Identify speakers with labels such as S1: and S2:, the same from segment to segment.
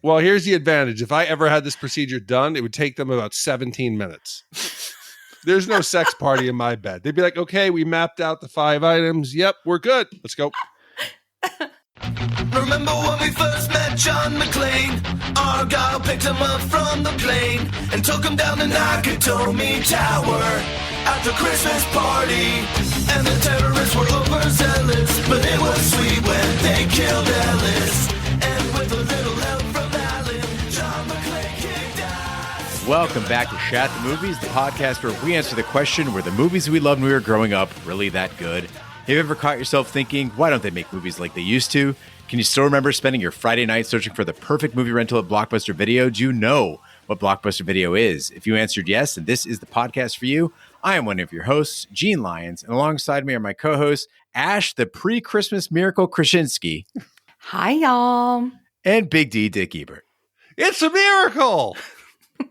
S1: Well, here's the advantage. If I ever had this procedure done, it would take them about 17 minutes. There's no sex party in my bed. They'd be like, okay, we mapped out the 5 items. Yep, we're good. Let's go.
S2: Remember when we first met John McClane? Argyle picked him up from the plane and took him down the Nakatomi Tower at the Christmas party. And the terrorists were overzealous, but it was sweet when they killed Ellis. And with a little help from Alan, John McClane kicked ass.
S3: Welcome back to Shat The Movies, the podcast where we answer the question, were the movies we loved when we were growing up really that good? Have you ever caught yourself thinking, why don't they make movies like they used to? Can you still remember spending your Friday night searching for the perfect movie rental at Blockbuster Video? Do you know what Blockbuster Video is? If you answered yes, then this is the podcast for you. I am one of your hosts, Gene Lyons, and alongside me are my co-hosts, Ash, the pre-Christmas miracle Krasinski.
S4: Hi, y'all.
S3: And Big D, Dick Ebert.
S1: It's a miracle.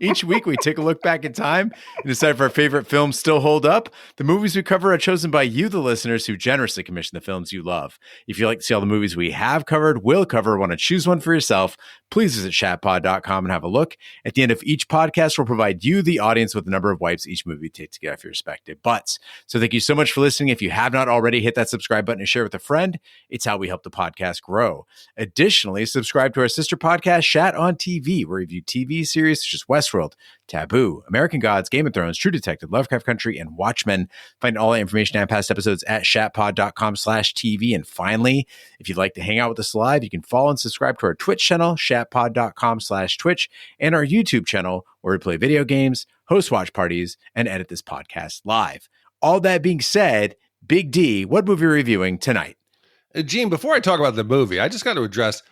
S3: Each week, we take a look back in time and decide if our favorite films still hold up. The movies we cover are chosen by you, the listeners, who generously commission the films you love. If you'd like to see all the movies we have covered, will cover, or want to choose one for yourself, please visit shatpod.com and have a look. At the end of each podcast, we'll provide you, the audience, with the number of wipes each movie takes to get off your respective butts. So thank you so much for listening. If you have not already, hit that subscribe button and share with a friend. It's how we help the podcast grow. Additionally, subscribe to our sister podcast, Shat on TV, where we review TV series such as Westworld, Taboo, American Gods, Game of Thrones, True Detective, Lovecraft Country, and Watchmen. Find all the information and past episodes at shatpod.com/TV. And finally, if you'd like to hang out with us live, you can follow and subscribe to our Twitch channel, shatpod.com/Twitch, and our YouTube channel, where we play video games, host watch parties, and edit this podcast live. All that being said, Big D, what movie are we reviewing tonight?
S1: Gene, before I talk about the movie, I just got to address,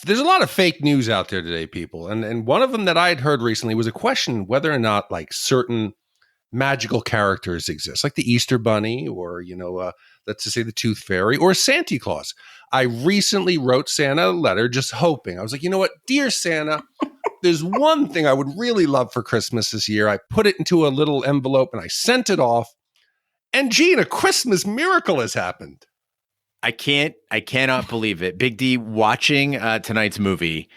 S1: there's a lot of fake news out there today, people. And one of them that I had heard recently was a question whether or not like certain magical characters exist, like the Easter Bunny or, let's just say the Tooth Fairy or Santa Claus. I recently wrote Santa a letter just hoping. I was like, you know what, dear Santa, there's one thing I would really love for Christmas this year. I put it into a little envelope and I sent it off. And Gene, a Christmas miracle has happened.
S3: I cannot believe it. Big D, watching tonight's movie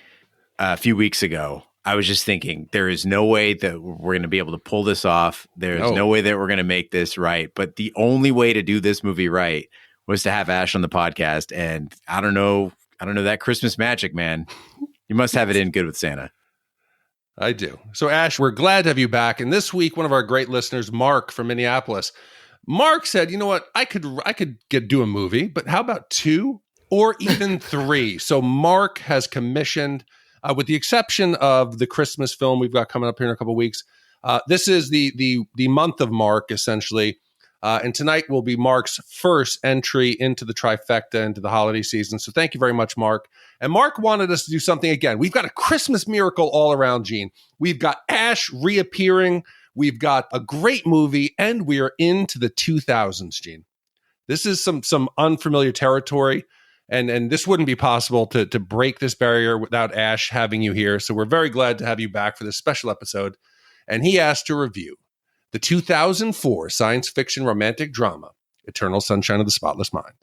S3: a few weeks ago, I was just thinking, there is no way that we're going to be able to pull this off. There's no way that we're going to make this right. But the only way to do this movie right was to have Ash on the podcast. And I don't know that Christmas magic, man. You must have it in good with Santa.
S1: I do. So Ash, we're glad to have you back. And this week, one of our great listeners, Mark from Minneapolis, Mark said, you know what, I could do a movie, but how about 2 or even 3? So Mark has commissioned, with the exception of the Christmas film we've got coming up here in a couple of weeks. This is the month of Mark, essentially. And tonight will be Mark's first entry into the trifecta, into the holiday season. So thank you very much, Mark. And Mark wanted us to do something again. We've got a Christmas miracle all around, Gene. We've got Ash reappearing. We've got a great movie, and we are into the 2000s, Gene. This is some unfamiliar territory, and this wouldn't be possible to break this barrier without Ash having you here. So we're very glad to have you back for this special episode. And he asked to review the 2004 science fiction romantic drama, Eternal Sunshine of the Spotless Mind.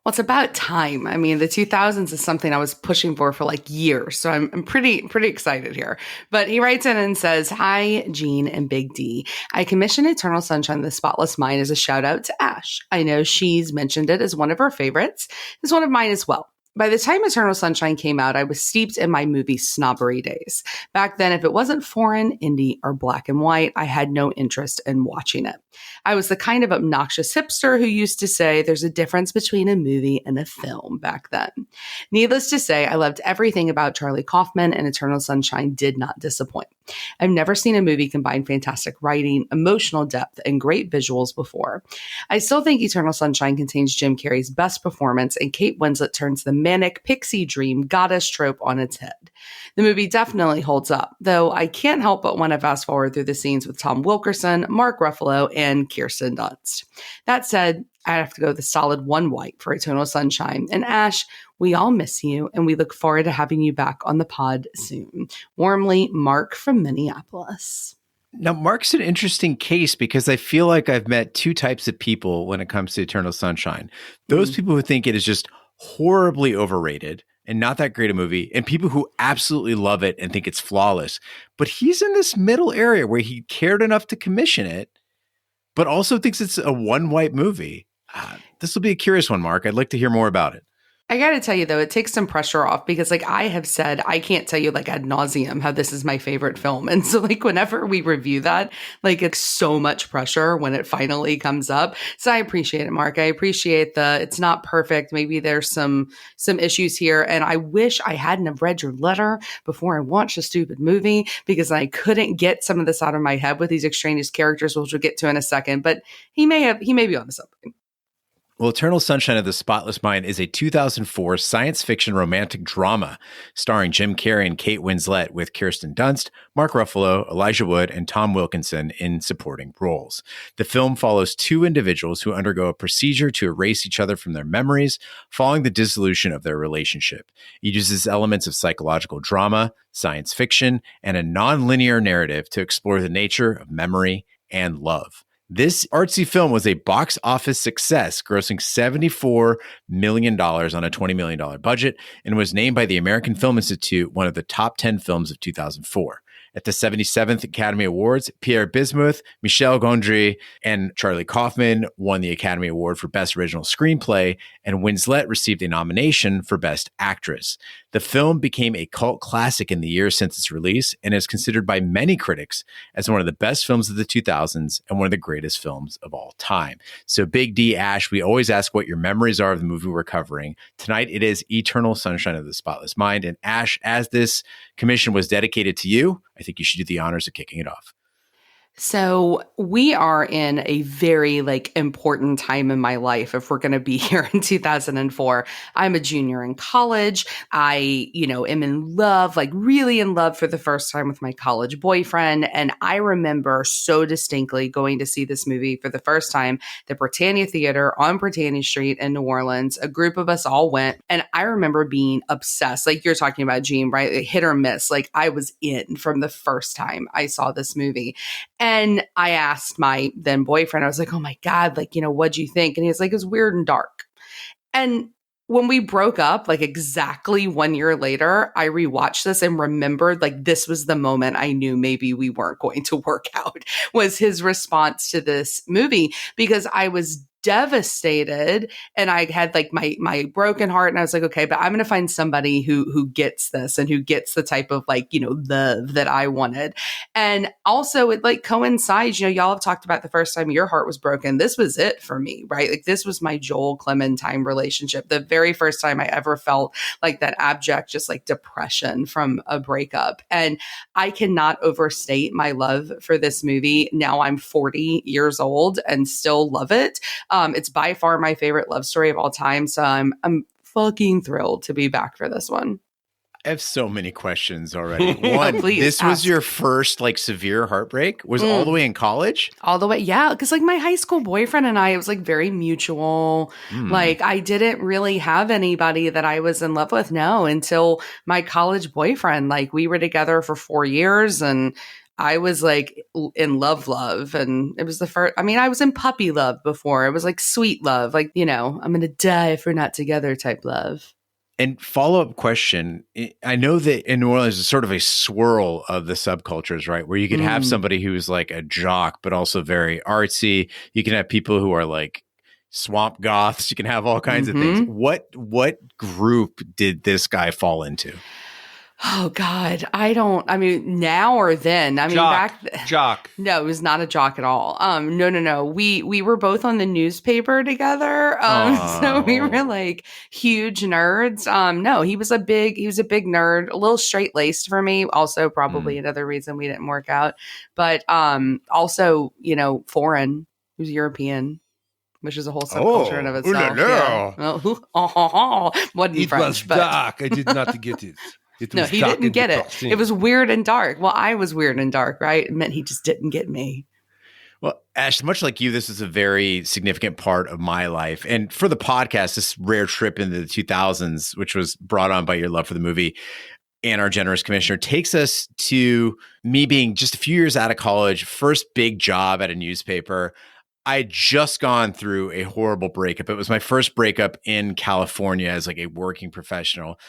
S4: Well, it's about time. I mean, the 2000s is something I was pushing for like years. So I'm pretty excited here. But he writes in and says, "Hi, Gene and Big D. I commissioned Eternal Sunshine of the Spotless Mind as a shout out to Ash. I know she's mentioned it as one of her favorites. It's one of mine as well. By the time Eternal Sunshine came out, I was steeped in my movie snobbery days. Back then, if it wasn't foreign, indie, or black and white, I had no interest in watching it. I was the kind of obnoxious hipster who used to say there's a difference between a movie and a film back then. Needless to say, I loved everything about Charlie Kaufman, and Eternal Sunshine did not disappoint. I've never seen a movie combine fantastic writing, emotional depth, and great visuals before. I still think Eternal Sunshine contains Jim Carrey's best performance, and Kate Winslet turns the manic pixie dream goddess trope on its head. The movie definitely holds up, though I can't help but want to fast forward through the scenes with Tom Wilkerson, Mark Ruffalo, and Kirsten Dunst. That said, I have to go the solid 1 white for Eternal Sunshine. And Ash, we all miss you, and we look forward to having you back on the pod soon. Warmly, Mark from Minneapolis.
S3: Now, Mark's an interesting case because I feel like I've met 2 types of people when it comes to Eternal Sunshine. Those people who think it is just horribly overrated and not that great a movie, and people who absolutely love it and think it's flawless. But he's in this middle area where he cared enough to commission it, but also thinks it's a one-white movie. This will be a curious one, Mark. I'd like to hear more about it.
S4: I got to tell you, though, it takes some pressure off because, like, I have said, I can't tell you, like, ad nauseum how this is my favorite film. And so, like, whenever we review that, like, it's so much pressure when it finally comes up. So I appreciate it, Mark. I appreciate it's not perfect. Maybe there's some issues here. And I wish I hadn't have read your letter before I watched the stupid movie because I couldn't get some of this out of my head with these extraneous characters, which we'll get to in a second. But he may be onto something.
S3: Well, Eternal Sunshine of the Spotless Mind is a 2004 science fiction romantic drama starring Jim Carrey and Kate Winslet with Kirsten Dunst, Mark Ruffalo, Elijah Wood, and Tom Wilkinson in supporting roles. The film follows two individuals who undergo a procedure to erase each other from their memories following the dissolution of their relationship. It uses elements of psychological drama, science fiction, and a non-linear narrative to explore the nature of memory and love. This artsy film was a box office success, grossing $74 million on a $20 million budget, and was named by the American Film Institute one of the top 10 films of 2004. At the 77th Academy Awards, Pierre Bismuth, Michel Gondry, and Charlie Kaufman won the Academy Award for Best Original Screenplay, and Winslet received a nomination for Best Actress. The film became a cult classic in the years since its release and is considered by many critics as one of the best films of the 2000s and one of the greatest films of all time. So Big D, Ash, we always ask what your memories are of the movie we're covering. Tonight, it is Eternal Sunshine of the Spotless Mind. And Ash, as this commission was dedicated to you, I think you should do the honors of kicking it off.
S4: So we are in a very important time in my life if we're going to be here in 2004. I'm a junior in college. I, am in love, really in love for the first time with my college boyfriend. And I remember so distinctly going to see this movie for the first time, the Britannia Theater on Britannia Street in New Orleans. A group of us all went. And I remember being obsessed, like you're talking about, Gene, right? Hit or miss. I was in from the first time I saw this movie. And I asked my then boyfriend, I was like, oh my God, what'd you think? And he was like, it was weird and dark. And when we broke up, exactly 1 year later, I rewatched this and remembered this was the moment I knew maybe we weren't going to work out, was his response to this movie, because I was devastated and I had my broken heart, and I was like, okay, but I'm going to find somebody who gets this and who gets the type of love that I wanted. And also it coincides, y'all have talked about the first time your heart was broken. This was it for me, right? This was my Joel Clementine relationship. The very first time I ever felt that abject, just depression from a breakup. And I cannot overstate my love for this movie. Now I'm 40 years old and still love it. It's by far my favorite love story of all time. So I'm fucking thrilled to be back for this one.
S3: I have so many questions already. One,
S4: Please
S3: this
S4: ask.
S3: was your first severe heartbreak? Was all the way in college?
S4: All the way, yeah. Because my high school boyfriend and I, it was very mutual. I didn't really have anybody that I was in love with, no, until my college boyfriend. We were together for 4 years, and I was in love. And it was the first, I was in puppy love before. It was sweet love, I'm going to die if we're not together type love.
S3: And follow-up question, I know that in New Orleans is sort of a swirl of the subcultures, right? Where you could have somebody who's a jock, but also very artsy. You can have people who are swamp goths. You can have all kinds of things. What group did this guy fall into?
S4: Oh God, now or then?
S1: Jock.
S4: No, it was not a jock at all. No. We were both on the newspaper together. So we were huge nerds. No, he was a big nerd, a little straight laced for me. Also, probably another reason we didn't work out. But also, foreign. He was European, which is a whole subculture in of itself. Yeah. Wasn't
S1: It
S4: French,
S1: was
S4: but
S1: dark. I did not get it.
S4: No, he didn't get it. It was weird and dark. Well, I was weird and dark, right? It meant he just didn't get me.
S3: Well, Ash, much like you, this is a very significant part of my life. And for the podcast, this rare trip into the 2000s, which was brought on by your love for the movie and our generous commissioner, takes us to me being just a few years out of college, first big job at a newspaper. I had just gone through a horrible breakup. It was my first breakup in California as a working professional.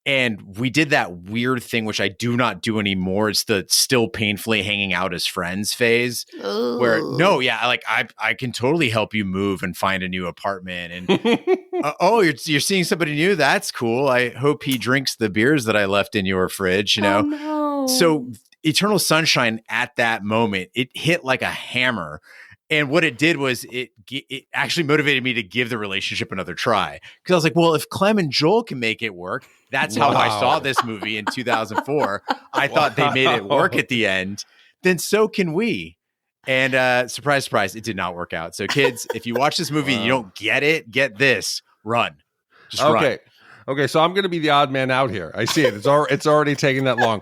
S3: And we did that weird thing, which I do not do anymore. It's the still painfully hanging out as friends phase.
S4: Ooh.
S3: Where, no, yeah, like I can totally help you move and find a new apartment. And you're seeing somebody new? That's cool. I hope he drinks the beers that I left in your fridge, you know?
S4: Oh, no.
S3: So Eternal Sunshine at that moment, it hit like a hammer. And what it did was it actually motivated me to give the relationship another try. Because I was like, well, if Clem and Joel can make it work, that's how I saw this movie in 2004. I thought they made it work at the end. Then so can we. And surprise, surprise, it did not work out. So kids, if you watch this movie and you don't get it, get this. Run. Just run.
S1: Okay, so I'm going to be the odd man out here. I see it. It's already taking that long.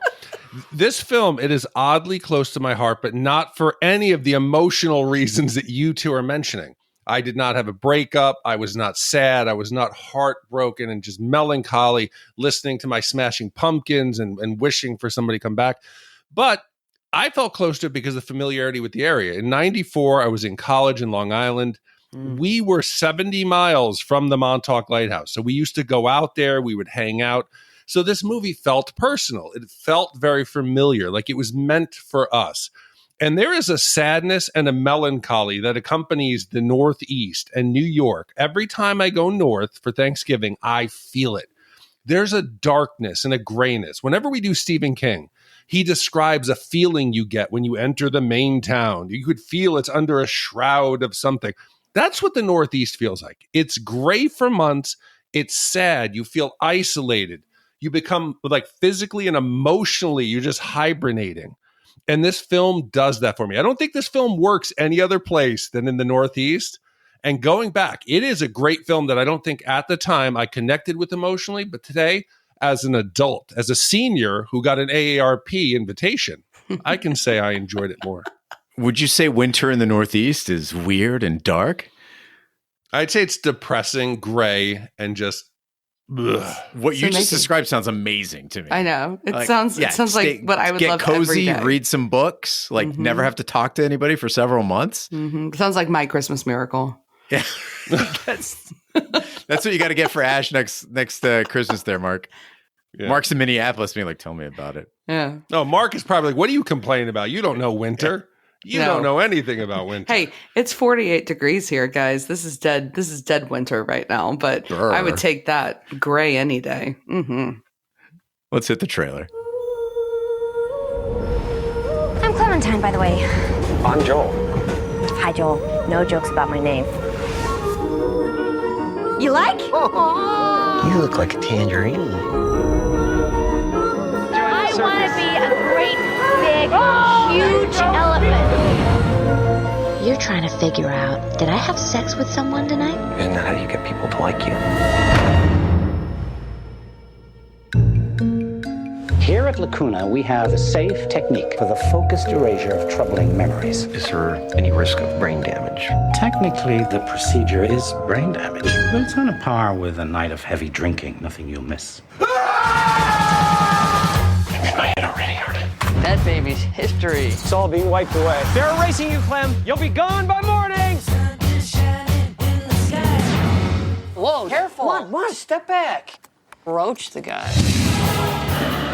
S1: This film, it is oddly close to my heart, but not for any of the emotional reasons that you two are mentioning. I did not have a breakup. I was not sad. I was not heartbroken and just melancholy, listening to my Smashing Pumpkins and wishing for somebody to come back. But I felt close to it because of familiarity with the area. In 94, I was in college in Long Island. We were 70 miles from the Montauk Lighthouse. So we used to go out there. We would hang out. So this movie felt personal. It felt very familiar, like it was meant for us. And there is a sadness and a melancholy that accompanies the Northeast and New York. Every time I go north for Thanksgiving, I feel it. There's a darkness and a grayness. Whenever we do Stephen King, he describes a feeling you get when you enter the main town. You could feel it's under a shroud of something. That's what the Northeast feels like. It's gray for months. It's sad. You feel isolated. You become like physically and emotionally, you're just hibernating. And this film does that for me. I don't think this film works any other place than in the Northeast. And going back, it is a great film that I don't think at the time I connected with emotionally, but today, as an adult, as a senior who got an AARP invitation, I can say I enjoyed it more.
S3: Would you say winter in the Northeast is weird and dark?
S1: I'd say it's depressing, gray, and just ugh.
S3: What you just described sounds amazing to me.
S4: I know. It sounds like what I would love
S3: cozy,
S4: every day.
S3: read some books, like never have to talk to anybody for several months.
S4: It sounds like my Christmas miracle.
S3: Yeah. That's what you got to get for Ash next Christmas there, Mark. Yeah. Mark's in Minneapolis being like, tell me about it.
S4: Yeah.
S1: No, Mark is probably like, what are you complaining about? You don't know winter. You don't know anything about winter.
S4: Hey, it's 48 degrees here, guys. This is dead. This is dead winter right now, but I would take that gray any day.
S3: Let's hit the trailer.
S5: I'm Clementine, by the way.
S6: I'm Joel.
S5: Hi, Joel. No jokes about my name. You like?
S6: You look like a tangerine.
S5: I want to be a great, big, huge elephant. You're trying to figure out, did I have sex with someone tonight?
S6: Isn't that how you get people to like you?
S7: Here at Lacuna, we have a safe technique for the focused erasure of troubling memories.
S6: Is there any risk of brain damage?
S7: Technically, the procedure is brain damage, but it's on a par with a night of heavy drinking. Nothing you'll miss.
S6: I'm in my head already, aren't I?
S8: That baby's history.
S6: It's all being wiped away.
S8: They're erasing you, Clem. You'll be gone by morning. Whoa, careful.
S6: Come on, step back.
S8: Roach the guy.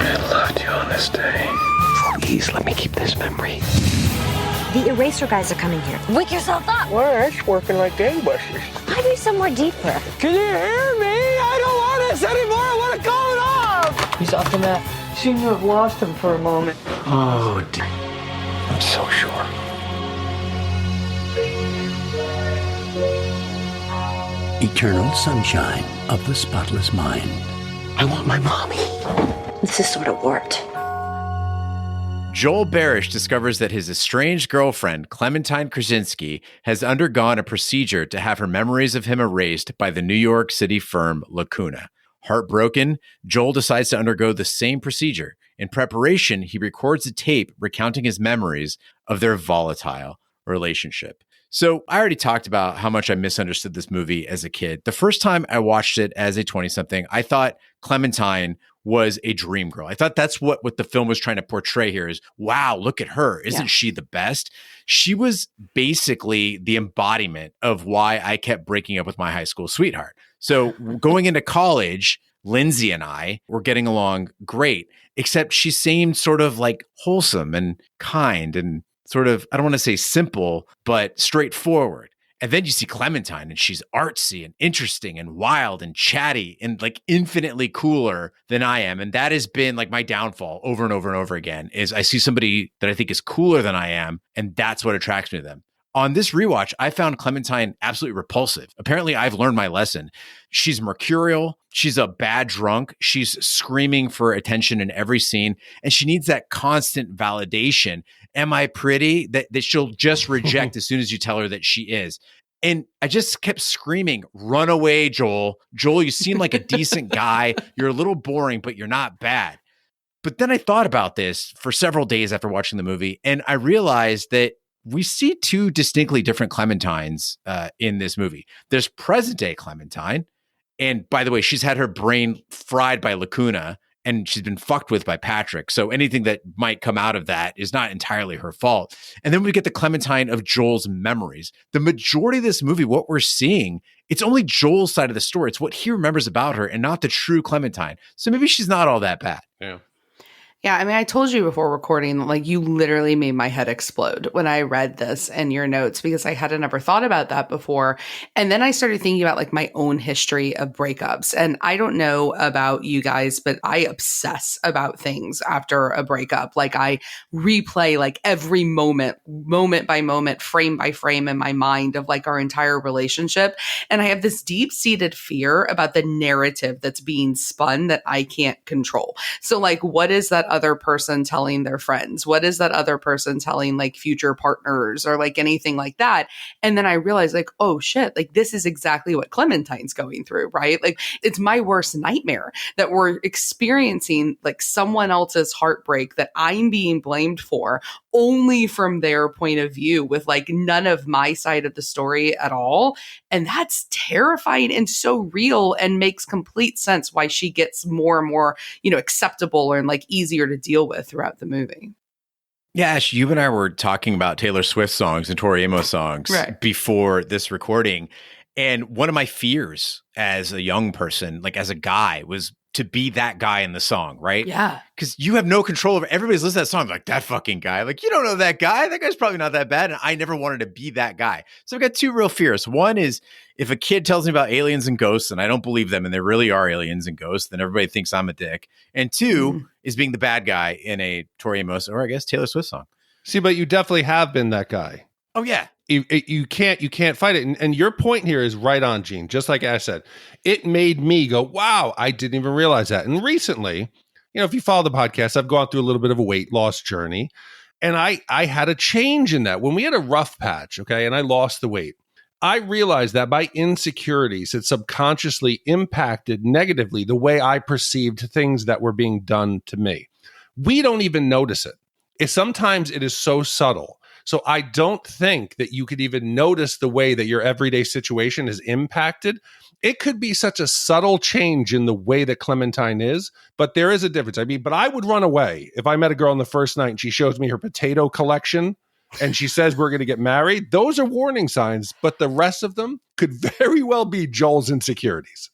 S6: I loved you on this day. Please let me keep this memory.
S5: The eraser guys are coming here. Wake yourself up.
S6: We're working like gangbusters.
S5: I'd be somewhere deeper.
S8: Can you hear me? I don't want this anymore. I want to call it off. He's off the map. Seem to have lost him for a moment.
S6: Oh, dear. I'm so sure.
S9: Eternal Sunshine of the Spotless Mind.
S6: I want my mommy.
S5: This is sort of warped.
S3: Joel Barish discovers that his estranged girlfriend, Clementine Krasinski, has undergone a procedure to have her memories of him erased by the New York City firm Lacuna. Heartbroken, Joel decides to undergo the same procedure. In preparation, he records a tape recounting his memories of their volatile relationship. So I already talked about how much I misunderstood this movie as a kid. The first time I watched it as a 20-something, I thought Clementine was a dream girl. I thought that's what the film was trying to portray here is, wow, look at her. Isn't she the best? She was basically the embodiment of why I kept breaking up with my high school sweetheart. So going into college, Lindsay and I were getting along great, except she seemed sort of like wholesome and kind and sort of, I don't want to say simple, but straightforward. And then you see Clementine and she's artsy and interesting and wild and chatty and like infinitely cooler than I am. And that has been like my downfall over and over and over again is I see somebody that I think is cooler than I am. And that's what attracts me to them. On this rewatch, I found Clementine absolutely repulsive. Apparently, I've learned my lesson. She's mercurial. She's a bad drunk. She's screaming for attention in every scene. And she needs that constant validation. Am I pretty? That she'll just reject as soon as you tell her that she is. And I just kept screaming, run away, Joel. Joel, you seem like a decent guy. You're a little boring, but you're not bad. But then I thought about this for several days after watching the movie. And I realized that we see two distinctly different Clementines in this movie. There's present day Clementine. And by the way, she's had her brain fried by Lacuna and she's been fucked with by Patrick. So anything that might come out of that is not entirely her fault. And then we get the Clementine of Joel's memories. The majority of this movie, what we're seeing, it's only Joel's side of the story. It's what he remembers about her and not the true Clementine. So maybe she's not all that bad.
S1: Yeah.
S4: Yeah, I mean, I told you before recording, like you literally made my head explode when I read this in your notes because I hadn't ever thought about that before. And then I started thinking about like my own history of breakups. And I don't know about you guys, but I obsess about things after a breakup. Like I replay like every moment by moment, frame by frame in my mind of like our entire relationship. And I have this deep-seated fear about the narrative that's being spun that I can't control. So like, what is that other person telling their friends? What is that other person telling like future partners or like anything like that? And then I realized like, oh shit, like this is exactly what Clementine's going through, right? Like it's my worst nightmare that we're experiencing like someone else's heartbreak that I'm being blamed for only from their point of view with like none of my side of the story at all. And that's terrifying and so real and makes complete sense why she gets more and more, acceptable and like easier to deal with throughout the movie.
S3: Yeah, Ash, you and I were talking about Taylor Swift songs and Tori Amos songs before this recording. And one of my fears as a young person, like as a guy, was to be that guy in the song, right?
S4: Yeah.
S3: Because you have no control over everybody's listening to that song, like that fucking guy. Like, you don't know that guy. That guy's probably not that bad. And I never wanted to be that guy. So I've got two real fears. One is if a kid tells me about aliens and ghosts and I don't believe them and there really are aliens and ghosts, then everybody thinks I'm a dick. And two is being the bad guy in a Tori Amos or I guess Taylor Swift song.
S1: See, but you definitely have been that guy.
S3: Oh, yeah.
S1: You can't fight it. And your point here is right on, Gene. Just like Ash said, it made me go, wow, I didn't even realize that. And recently, if you follow the podcast, I've gone through a little bit of a weight loss journey. And I had a change in that. When we had a rough patch, okay, and I lost the weight, I realized that my insecurities had subconsciously impacted negatively the way I perceived things that were being done to me. We don't even notice it. Sometimes it is so subtle. So I don't think that you could even notice the way that your everyday situation is impacted. It could be such a subtle change in the way that Clementine is, but there is a difference. I mean, but I would run away if I met a girl on the first night and she shows me her potato collection and she says we're going to get married. Those are warning signs, but the rest of them could very well be Joel's insecurities.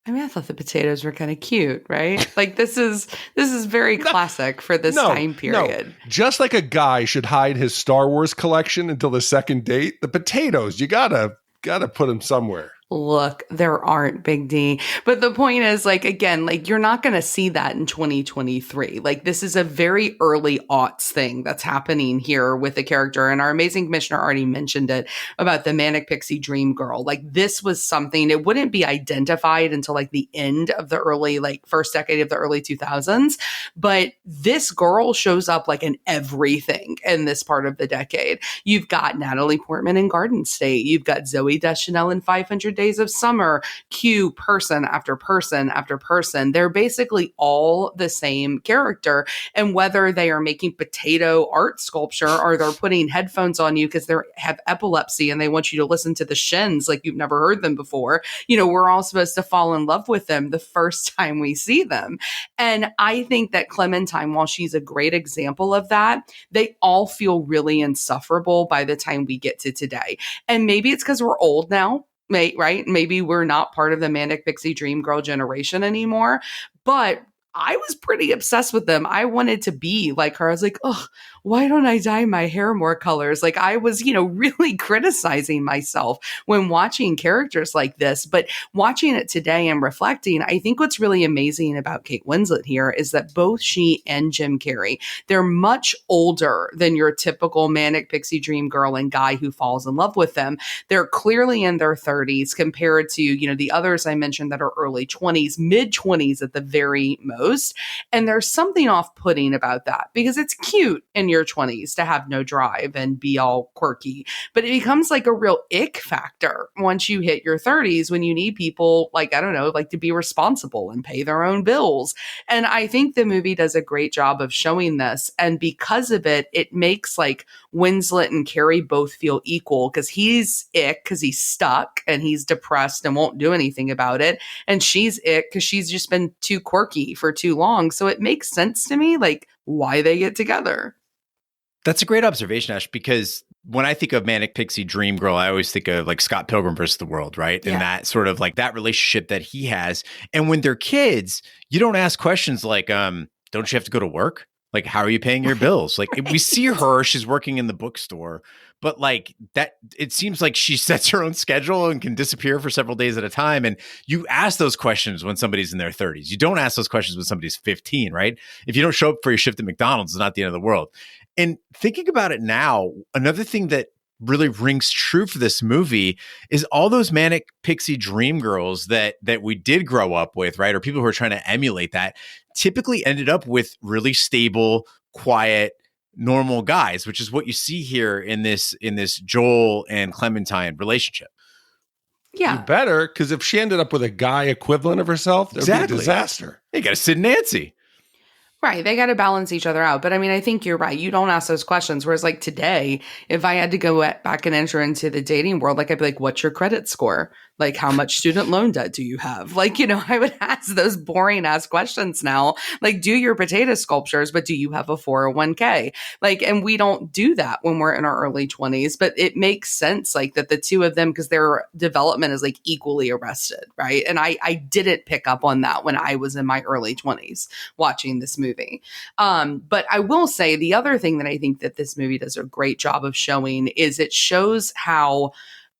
S4: I mean, I thought the potatoes were kind of cute, right? Like this is very classic for this time period.
S1: No. Just like a guy should hide his Star Wars collection until the second date, the potatoes, you gotta put them somewhere.
S4: Look, there aren't, Big D. But the point is, like, again, like, you're not going to see that in 2023. Like, this is a very early aughts thing that's happening here with the character. And our amazing commissioner already mentioned it about the manic pixie dream girl. Like, this was something, it wouldn't be identified until like the end of the early, like, first decade of the early 2000s. But this girl shows up like in everything in this part of the decade. You've got Natalie Portman in Garden State. You've got Zooey Deschanel in 500 Days of Summer, Q person after person after person. They're basically all the same character. And whether they are making potato art sculpture or they're putting headphones on you because they have epilepsy and they want you to listen to the Shins like you've never heard them before, we're all supposed to fall in love with them the first time we see them. And I think that Clementine, while she's a great example of that, they all feel really insufferable by the time we get to today. And maybe it's because we're old now. right? Maybe we're not part of the manic pixie dream girl generation anymore, but I was pretty obsessed with them. I wanted to be like her. I was like, oh, why don't I dye my hair more colors? Like I was, really criticizing myself when watching characters like this. But watching it today and reflecting, I think what's really amazing about Kate Winslet here is that both she and Jim Carrey, they're much older than your typical manic pixie dream girl and guy who falls in love with them. They're clearly in their 30s compared to, the others I mentioned that are early 20s, mid 20s at the very most. And there's something off-putting about that because it's cute in your 20s to have no drive and be all quirky, but it becomes like a real ick factor once you hit your 30s when you need people like, I don't know, like to be responsible and pay their own bills. And I think the movie does a great job of showing this. And because of it, it makes like Winslet and Carrey both feel equal because he's ick because he's stuck and he's depressed and won't do anything about it. And she's ick because she's just been too quirky for too long. So it makes sense to me, like why they get together.
S3: That's a great observation, Ash, because when I think of Manic Pixie Dream Girl, I always think of like Scott Pilgrim versus the World, right? Yeah. And that sort of like that relationship that he has. And when they're kids, you don't ask questions like, don't you have to go to work? Like, how are you paying your bills? Like, we see her, she's working in the bookstore, but like that, it seems like she sets her own schedule and can disappear for several days at a time. And you ask those questions when somebody's in their 30s. You don't ask those questions when somebody's 15, right? If you don't show up for your shift at McDonald's, it's not the end of the world. And thinking about it now, another thing that really rings true for this movie is all those manic pixie dream girls that we did grow up with, right? Or people who are trying to emulate that typically ended up with really stable, quiet, normal guys, which is what you see here in this Joel and Clementine relationship.
S4: Yeah.
S1: You better, because if she ended up with a guy equivalent of herself, that would be a disaster.
S3: You got to Sid and Nancy.
S4: Right. They got to balance each other out. But I mean, I think you're right. You don't ask those questions. Whereas like today, if I had to go back and enter into the dating world, like I'd be like, what's your credit score? Like, how much student loan debt do you have? Like, I would ask those boring ass questions now. Like, do your potato sculptures, but do you have a 401k? Like, and we don't do that when we're in our early 20s, but it makes sense like that the two of them, because their development is like equally arrested, right? And I didn't pick up on that when I was in my early 20s watching this movie. But I will say the other thing that I think that this movie does a great job of showing is it shows how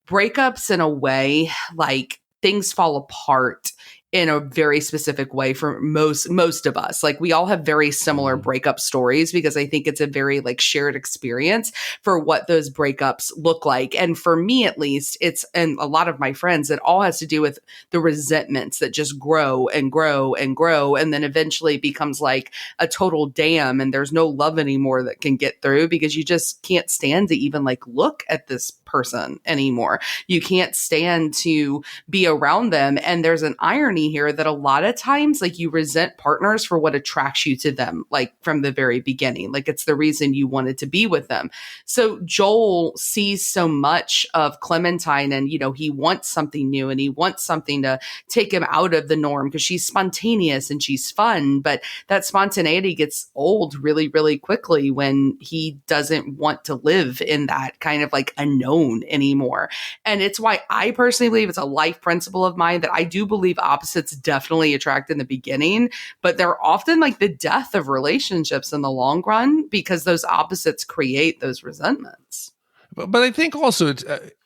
S4: breakups in a way, like things fall apart in a very specific way for most of us. Like we all have very similar breakup stories because I think it's a very like shared experience for what those breakups look like. And for me, at least, and a lot of my friends, it all has to do with the resentments that just grow and grow and grow. And then eventually becomes like a total dam and there's no love anymore that can get through because you just can't stand to even like look at this person anymore. You can't stand to be around them. And there's an irony here that a lot of times like you resent partners for what attracts you to them, like from the very beginning, like it's the reason you wanted to be with them. So Joel sees so much of Clementine and, he wants something new and he wants something to take him out of the norm because she's spontaneous and she's fun. But that spontaneity gets old really, really quickly when he doesn't want to live in that kind of like unknown anymore. And it's why I personally believe it's a life principle of mine that I do believe opposites definitely attract in the beginning, but they're often like the death of relationships in the long run because those opposites create those resentments.
S1: But I think also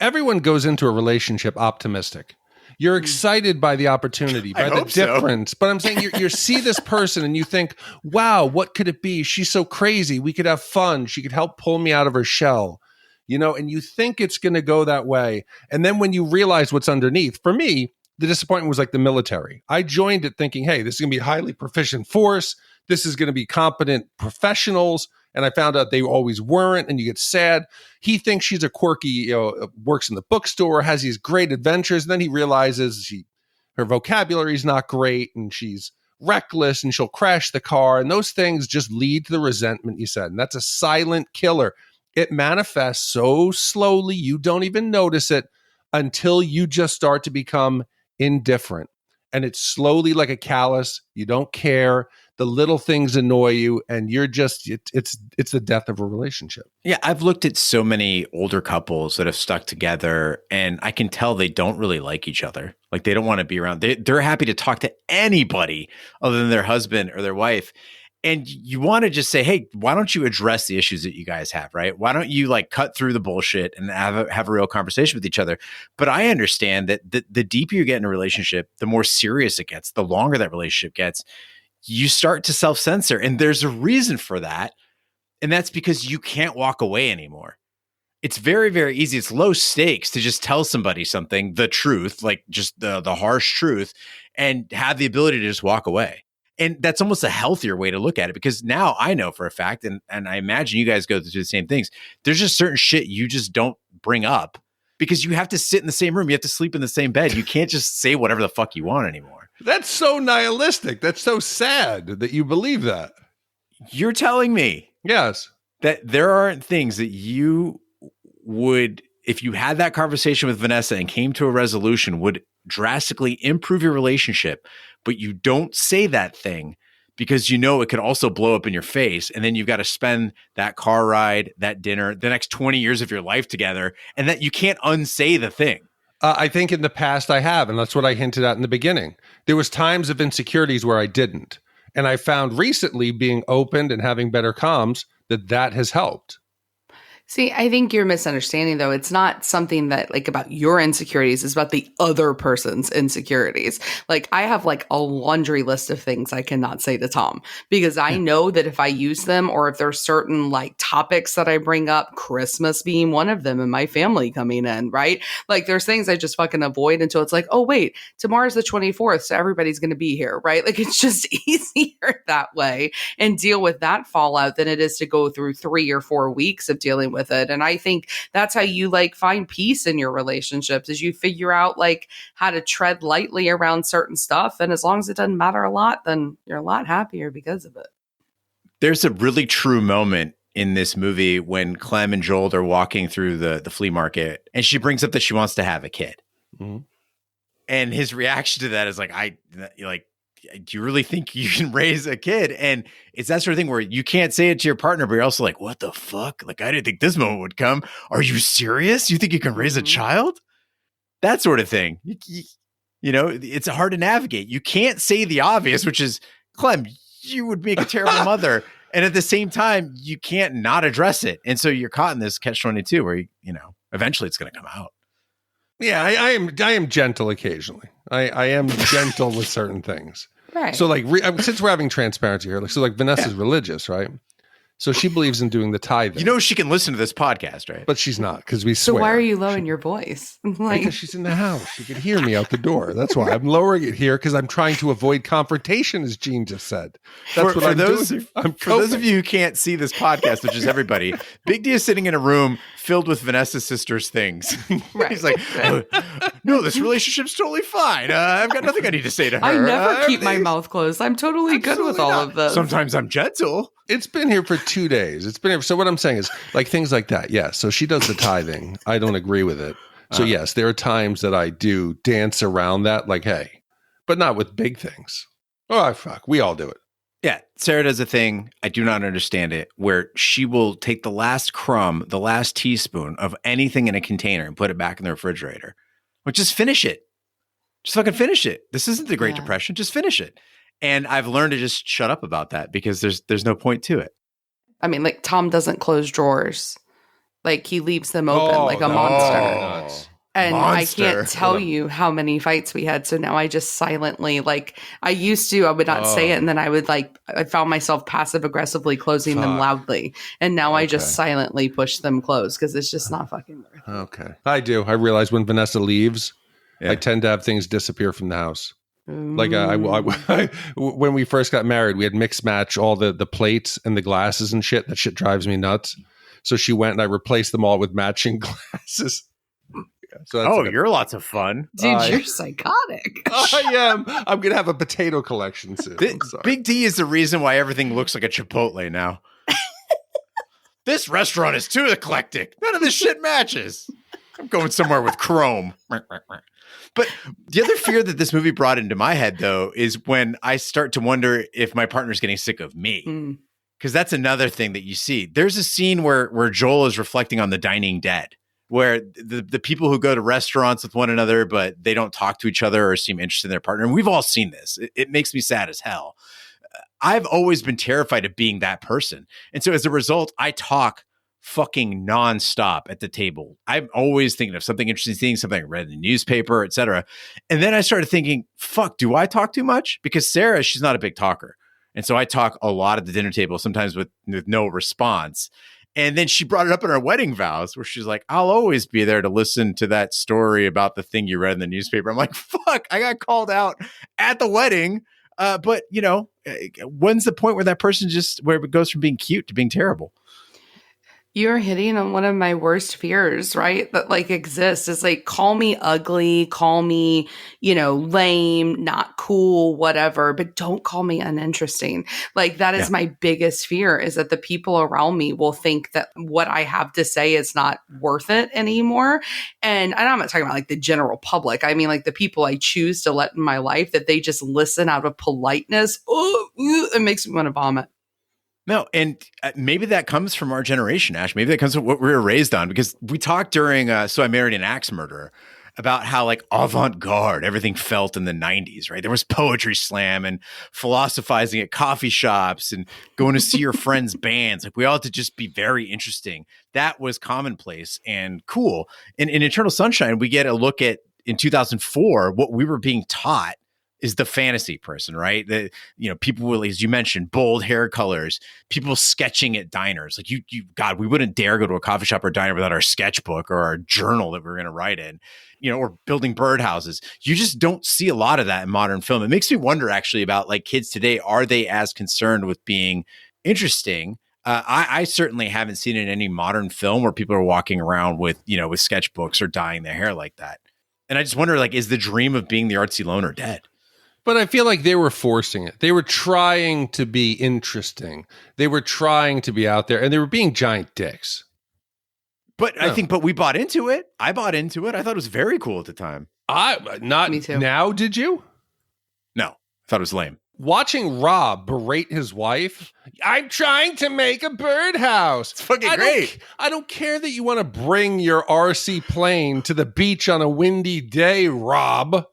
S1: everyone goes into a relationship optimistic. You're excited by the opportunity, by the difference. So. But I'm saying you see this person and you think, wow, what could it be? She's so crazy. We could have fun. She could help pull me out of her shell. And you think it's going to go that way. And then when you realize what's underneath, for me, the disappointment was like the military. I joined it thinking, hey, this is going to be a highly proficient force. This is going to be competent professionals. And I found out they always weren't. And you get sad. He thinks she's a quirky, works in the bookstore, has these great adventures. And then he realizes her vocabulary is not great and she's reckless and she'll crash the car. And those things just lead to the resentment you said. And that's a silent killer. It manifests so slowly, you don't even notice it until you just start to become indifferent. And it's slowly like a callus. You don't care. the little things annoy you, and you're just it's the death of a relationship.
S3: Yeah, I've looked at so many older couples that have stuck together, and I can tell they don't really like each other. Like, they don't want to be around. They're happy to talk to anybody other than their husband or their wife. And you want to just say, hey, why don't you address the issues that you guys have, right? Why don't you like cut through the bullshit and have a real conversation with each other? But I understand that the deeper you get in a relationship, the more serious it gets, the longer that relationship gets, you start to self-censor. And there's a reason for that. And that's because you can't walk away anymore. It's very, very easy. It's low stakes to just tell somebody something, the truth, like just the harsh truth, and have the ability to just walk away. And that's almost a healthier way to look at it, because now I know for a fact, and I imagine you guys go through the same things. There's just certain shit you just don't bring up because you have to sit in the same room. You have to sleep in the same bed. You can't just say whatever the fuck you want anymore.
S1: That's so nihilistic. That's so sad that you believe that.
S3: You're telling me,
S1: yes,
S3: that there aren't things that you would, if you had that conversation with Vanessa and came to a resolution, would drastically improve your relationship, but you don't say that thing because you know it could also blow up in your face. And then you've got to spend that car ride, that dinner, the next 20 years of your life together, and that you can't unsay the thing.
S1: I think in the past I have, and that's what I hinted at in the beginning. There was times of insecurities where I didn't. And I found recently being opened and having better comms that has helped.
S4: See, I think you're misunderstanding, though. It's not something that like about your insecurities. It's about the other person's insecurities. Like, I have like a laundry list of things I cannot say to Tom because I know that if I use them, or if there's certain like topics that I bring up, Christmas being one of them and my family coming in, right? Like, there's things I just fucking avoid until it's like, oh, wait, tomorrow's the 24th. So everybody's going to be here, right? Like, it's just easier that way and deal with that fallout than it is to go through 3 or 4 weeks of dealing with it. And I think that's how you like find peace in your relationships, is you figure out like how to tread lightly around certain stuff. And as long as it doesn't matter a lot, then you're a lot happier because of it.
S3: There's a really true moment in this movie when Clem and Joel are walking through the flea market, and she brings up that she wants to have a kid.
S1: Mm-hmm.
S3: And his reaction to that is like, do you really think you can raise a kid? And it's that sort of thing where you can't say it to your partner, but you're also like, what the fuck? Like, I didn't think this moment would come. Are you serious? You think you can raise a child? That sort of thing. You know, it's hard to navigate. You can't say the obvious, which is, Clem, you would make a terrible mother. And at the same time, you can't not address it. And so you're caught in this catch-22 where, you know, eventually it's going to come out.
S1: Yeah, I am gentle occasionally. I am gentle with certain things.
S4: Right.
S1: So like, since we're having transparency here, like Vanessa's religious, right? So she believes in doing the tithing.
S3: You know, she can listen to this podcast, right?
S1: But she's not, because we swear.
S4: So why are you lowering your voice?
S1: Because she's in the house. She could hear me out the door. That's why I'm lowering it here, because I'm trying to avoid confrontation, as Gene just said. That's what I'm doing.
S3: For those of you who can't see this podcast, which is everybody, Big D is sitting in a room filled with Vanessa's sister's things.
S4: Right.
S3: He's like, no, this relationship's totally fine. I've got nothing I need to say to her.
S4: I never keep my mouth closed. I'm totally good with all of this.
S3: Sometimes I'm gentle.
S1: It's been here for 2 days. It's been here. So what I'm saying is, like, things like that. Yes. So she does the tithing. I don't agree with it. So yes, there are times that I do dance around that, like, hey, but not with big things. Oh, fuck. We all do it.
S3: Yeah. Sarah does a thing, I do not understand it, where she will take the last crumb, the last teaspoon of anything in a container and put it back in the refrigerator. Well, just finish it. Just fucking finish it. This isn't the Great Depression. Just finish it. And I've learned to just shut up about that because there's no point to it.
S4: I mean, like, Tom doesn't close drawers. Like, he leaves them open like a monster. And monster. I can't tell you how many fights we had. So now I just silently, like, I used to, I would not say it. And then I would, like, I found myself passive aggressively closing them loudly. And now I just silently push them closed because it's just not fucking worth it.
S1: Okay. I do. I realize when Vanessa leaves, I tend to have things disappear from the house. Like I, when we first got married, we had mixed match all the plates and the glasses and shit. That shit drives me nuts. So she went and I replaced them all with matching glasses. So
S3: you're lots of fun.
S4: Dude, you're psychotic.
S1: I am. I'm going to have a potato collection soon.
S3: Big D is the reason why everything looks like a Chipotle now. This restaurant is too eclectic. None of this shit matches. I'm going somewhere with chrome. But the other fear that this movie brought into my head, though, is when I start to wonder if my partner's getting sick of me. Because that's another thing that you see. There's a scene where Joel is reflecting on the dining dead, where the people who go to restaurants with one another, but they don't talk to each other or seem interested in their partner. And we've all seen this. It makes me sad as hell. I've always been terrified of being that person. And so as a result, I talk fucking nonstop at the table. I'm always thinking of something interesting, something I read in the newspaper, etc. And then I started thinking, fuck, do I talk too much? Because Sarah, she's not a big talker. And so I talk a lot at the dinner table, sometimes with no response. And then she brought it up in our wedding vows where she's like, I'll always be there to listen to that story about the thing you read in the newspaper. I'm like, fuck, I got called out at the wedding. But, when's the point where that person where it goes from being cute to being terrible?
S4: You're hitting on one of my worst fears, right? That like exists. It's like, call me ugly, call me, lame, not cool, whatever, but don't call me uninteresting. Like that is my biggest fear, is that the people around me will think that what I have to say is not worth it anymore. And I'm not talking about like the general public. I mean, like the people I choose to let in my life, that they just listen out of politeness. Oh, it makes me want to vomit.
S3: No, and maybe that comes from our generation, Ash. Maybe that comes from what we were raised on, because we talked during So I Married an Axe Murderer about how like avant-garde everything felt in the 90s, right? There was poetry slam and philosophizing at coffee shops and going to see your friends' bands. Like we all had to just be very interesting. That was commonplace and cool. And in Eternal Sunshine, we get a look at, in 2004, what we were being taught is the fantasy person, right? People will, as you mentioned, bold hair colors, people sketching at diners. Like God, we wouldn't dare go to a coffee shop or diner without our sketchbook or our journal that we were going to write in, or building birdhouses. You just don't see a lot of that in modern film. It makes me wonder actually about like kids today. Are they as concerned with being interesting? I certainly haven't seen it in any modern film where people are walking around with sketchbooks or dyeing their hair like that. And I just wonder, like, is the dream of being the artsy loner dead?
S1: But I feel like they were forcing it. They were trying to be interesting. They were trying to be out there, and they were being giant dicks.
S3: But I think we bought into it. I bought into it. I thought it was very cool at the time.
S1: Me too. Now, did you?
S3: No, I thought it was lame.
S1: Watching Rob berate his wife, I'm trying to make a birdhouse.
S3: It's fucking great.
S1: I don't care that you want to bring your RC plane to the beach on a windy day, Rob.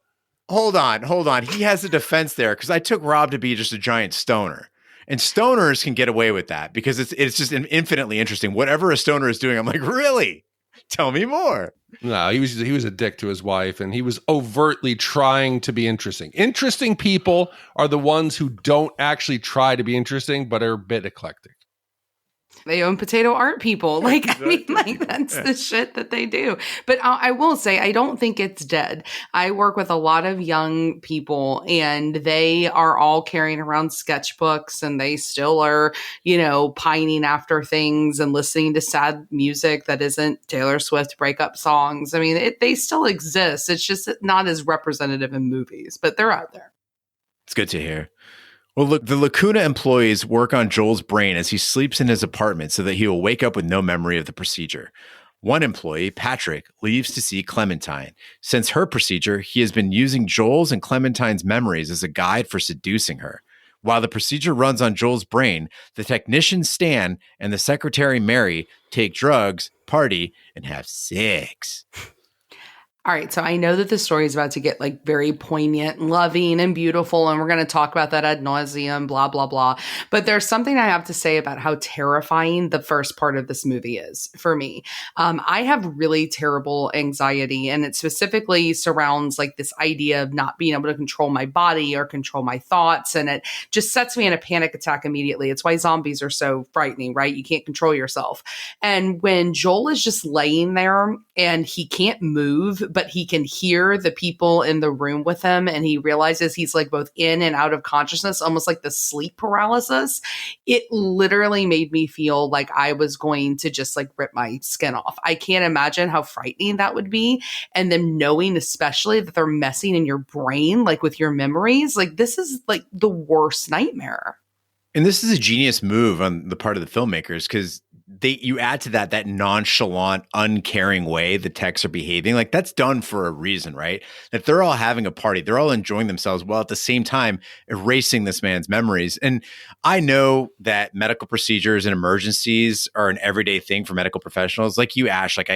S3: Hold on. He has a defense there, because I took Rob to be just a giant stoner. And stoners can get away with that because it's just infinitely interesting. Whatever a stoner is doing, I'm like, really? Tell me more.
S1: No, he was a dick to his wife, and he was overtly trying to be interesting. Interesting people are the ones who don't actually try to be interesting, but are a bit eclectic.
S4: They own potato art people. Like, I mean, like that's the shit that they do. But I will say, I don't think it's dead. I work with a lot of young people, and they are all carrying around sketchbooks, and they still are, pining after things and listening to sad music that isn't Taylor Swift breakup songs. I mean, they still exist. It's just not as representative in movies, but they're out there.
S3: It's good to hear. Well, look, the Lacuna employees work on Joel's brain as he sleeps in his apartment so that he will wake up with no memory of the procedure. One employee, Patrick, leaves to see Clementine. Since her procedure, he has been using Joel's and Clementine's memories as a guide for seducing her. While the procedure runs on Joel's brain, the technician Stan and the secretary Mary take drugs, party, and have sex.
S4: All right, so I know that the story is about to get like very poignant and loving and beautiful, and we're going to talk about that ad nauseum, blah, blah, blah. But there's something I have to say about how terrifying the first part of this movie is for me. I have really terrible anxiety, and it specifically surrounds like this idea of not being able to control my body or control my thoughts, and it just sets me in a panic attack immediately. It's why zombies are so frightening, right? You can't control yourself. And when Joel is just laying there and he can't move, but he can hear the people in the room with him, and he realizes he's like both in and out of consciousness, almost like the sleep paralysis. It literally made me feel like I was going to just like rip my skin off. I can't imagine how frightening that would be. And then knowing especially that they're messing in your brain, like with your memories, like this is like the worst nightmare.
S3: And this is a genius move on the part of the filmmakers, because you add to that nonchalant, uncaring way the texts are behaving. Like that's done for a reason, right? That they're all having a party, they're all enjoying themselves while at the same time erasing this man's memories. And I know that medical procedures and emergencies are an everyday thing for medical professionals. Like you, Ash, like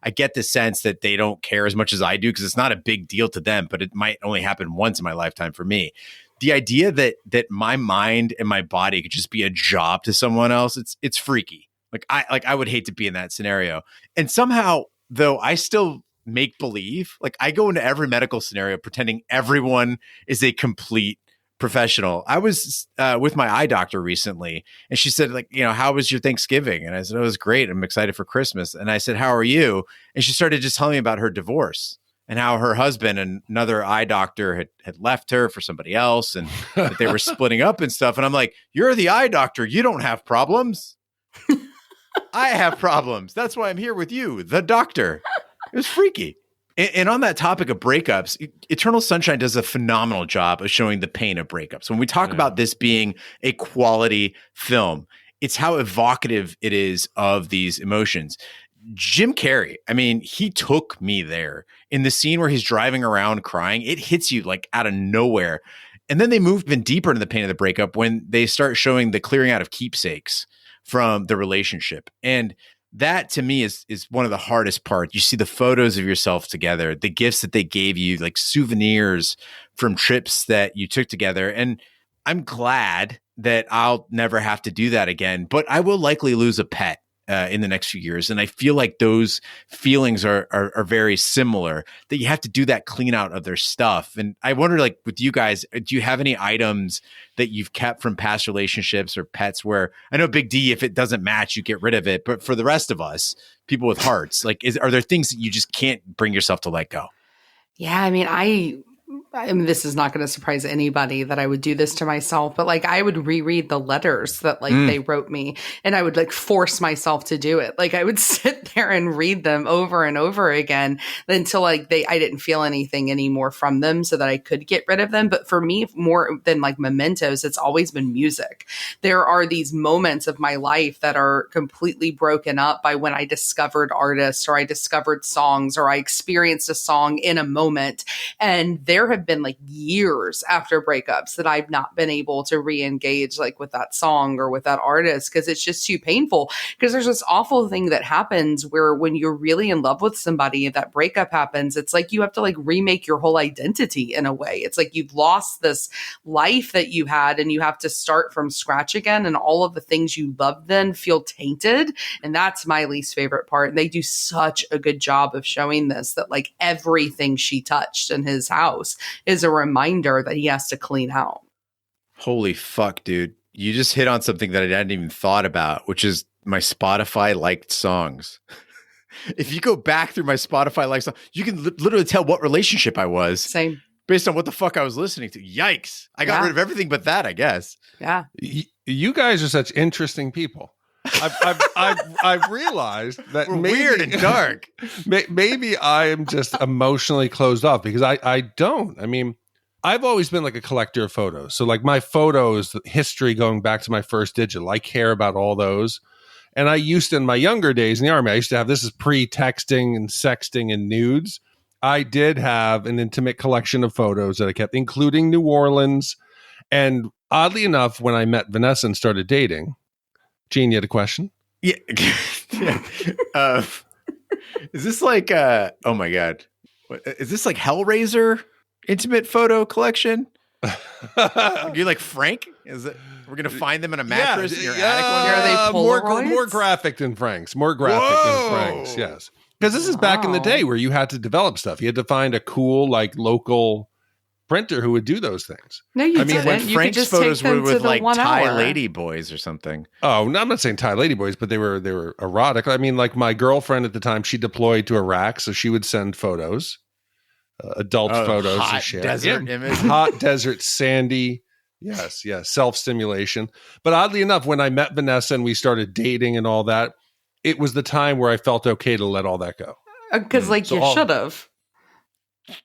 S3: I get the sense that they don't care as much as I do because it's not a big deal to them, but it might only happen once in my lifetime for me. The idea that my mind and my body could just be a job to someone else, it's freaky. I would hate to be in that scenario. And somehow, though, I still make believe. Like I go into every medical scenario pretending everyone is a complete professional. I was with my eye doctor recently, and she said, like, how was your Thanksgiving? And I said, it was great. I'm excited for Christmas. And I said, how are you? And she started just telling me about her divorce and how her husband and another eye doctor had left her for somebody else, and that they were splitting up and stuff. And I'm like, you're the eye doctor. You don't have problems. I have problems. That's why I'm here with you, the doctor. It was freaky. And on that topic of breakups, Eternal Sunshine does a phenomenal job of showing the pain of breakups. When we talk about this being a quality film, it's how evocative it is of these emotions. Jim Carrey, I mean, he took me there. In the scene where he's driving around crying, it hits you like out of nowhere. And then they move even deeper into the pain of the breakup when they start showing the clearing out of keepsakes from the relationship. And that to me is one of the hardest parts. You see the photos of yourself together, the gifts that they gave you, like souvenirs from trips that you took together. And I'm glad that I'll never have to do that again, but I will likely lose a pet in the next few years. And I feel like those feelings are very similar, that you have to do that clean out of their stuff. And I wonder, like with you guys, do you have any items that you've kept from past relationships or pets where, I know Big D, if it doesn't match, you get rid of it. But for the rest of us, people with hearts, like, are there things that you just can't bring yourself to let go?
S4: Yeah, I mean, this is not going to surprise anybody that I would do this to myself, but like I would reread the letters that like they wrote me, and I would like force myself to do it. Like I would sit there and read them over and over again until like I didn't feel anything anymore from them, so that I could get rid of them. But for me, more than like mementos, it's always been music. There are these moments of my life that are completely broken up by when I discovered artists, or I discovered songs, or I experienced a song in a moment. And there have been like years after breakups that I've not been able to re-engage like with that song or with that artist, because it's just too painful. Because there's this awful thing that happens where when you're really in love with somebody, that breakup happens, it's like you have to like remake your whole identity in a way. It's like you've lost this life that you had, and you have to start from scratch again, and all of the things you loved then feel tainted. And that's my least favorite part. And they do such a good job of showing this, that like everything she touched in his house is a reminder that he has to clean out.
S3: Holy fuck, dude. You just hit on something that I hadn't even thought about, which is my Spotify liked songs. If you go back through my Spotify liked songs, you can literally tell what relationship I was.
S4: Same.
S3: Based on what the fuck I was listening to. Yikes. I got rid of everything but that, I guess.
S4: Yeah.
S1: You guys are such interesting people. I've realized that
S3: we're weird and dark.
S1: Maybe I am just emotionally closed off, because I don't. I mean, I've always been like a collector of photos. So like my photos, history going back to my first digital, I care about all those. And I used to, in my younger days in the Army, I used to have, this is pre-texting and sexting and nudes. I did have an intimate collection of photos that I kept, including New Orleans. And oddly enough, when I met Vanessa and started dating, Gene, you had a question?
S3: Yeah. Is this like, oh my God. Is this like Hellraiser intimate photo collection? You're like Frank? Is it? We're going to find them in a mattress in your attic one day?
S4: Are they Polaroids?
S1: More graphic than Frank's. More graphic than Frank's, yes. Because this is back in the day where you had to develop stuff. You had to find a cool, like, local printer who would do those things.
S4: No, you didn't.
S3: When
S4: You
S3: Frank's
S4: could just
S3: photos
S4: take them
S3: were with
S4: to the
S3: like
S4: 1
S3: Thai
S4: hour.
S3: lady boys or something.
S1: Oh, no, I'm not saying Thai lady boys, but they were erotic. I mean, like my girlfriend at the time, she deployed to Iraq, so she would send photos, adult photos to
S3: Hot
S1: share.
S3: desert image.
S1: Hot desert, sandy. Yes, self-stimulation. But oddly enough, when I met Vanessa and we started dating and all that, it was the time where I felt okay to let all that go.
S4: Because you should have.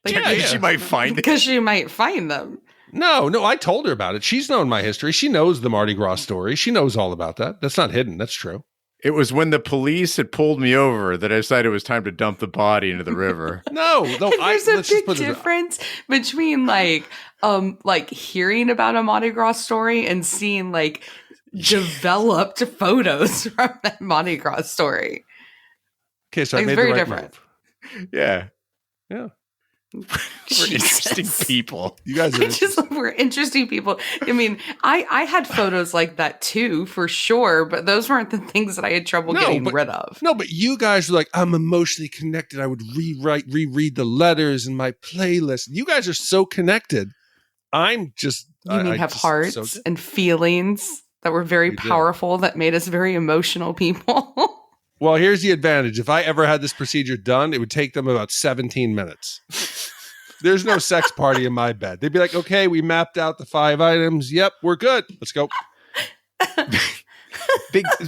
S3: She might find it.
S4: Because you might find them.
S1: No, I told her about it. She's known my history. She knows the Mardi Gras story. She knows all about that. That's not hidden. That's true.
S3: It was when the police had pulled me over that I decided it was time to dump the body into the river.
S1: No.
S4: There's a big difference between like hearing about a Mardi Gras story and seeing like developed photos from that Mardi Gras story.
S1: Okay, so I
S4: It's
S1: made
S4: very
S1: the right
S4: different.
S1: move.
S3: Yeah.
S1: Yeah.
S3: We're interesting people.
S1: You guys are
S4: We're interesting people. I mean, I had photos like that too, for sure, but those weren't the things that I had trouble getting rid of.
S1: No, but you guys are like, I'm emotionally connected. I would reread the letters in my playlist. You guys are so connected. I'm just...
S4: You mean have hearts and feelings that were very powerful, that made us very emotional people?
S1: Well, here's the advantage. If I ever had this procedure done, it would take them about 17 minutes. There's no sex party in my bed. They'd be like, okay, we mapped out the 5 items. Yep, we're good. Let's go.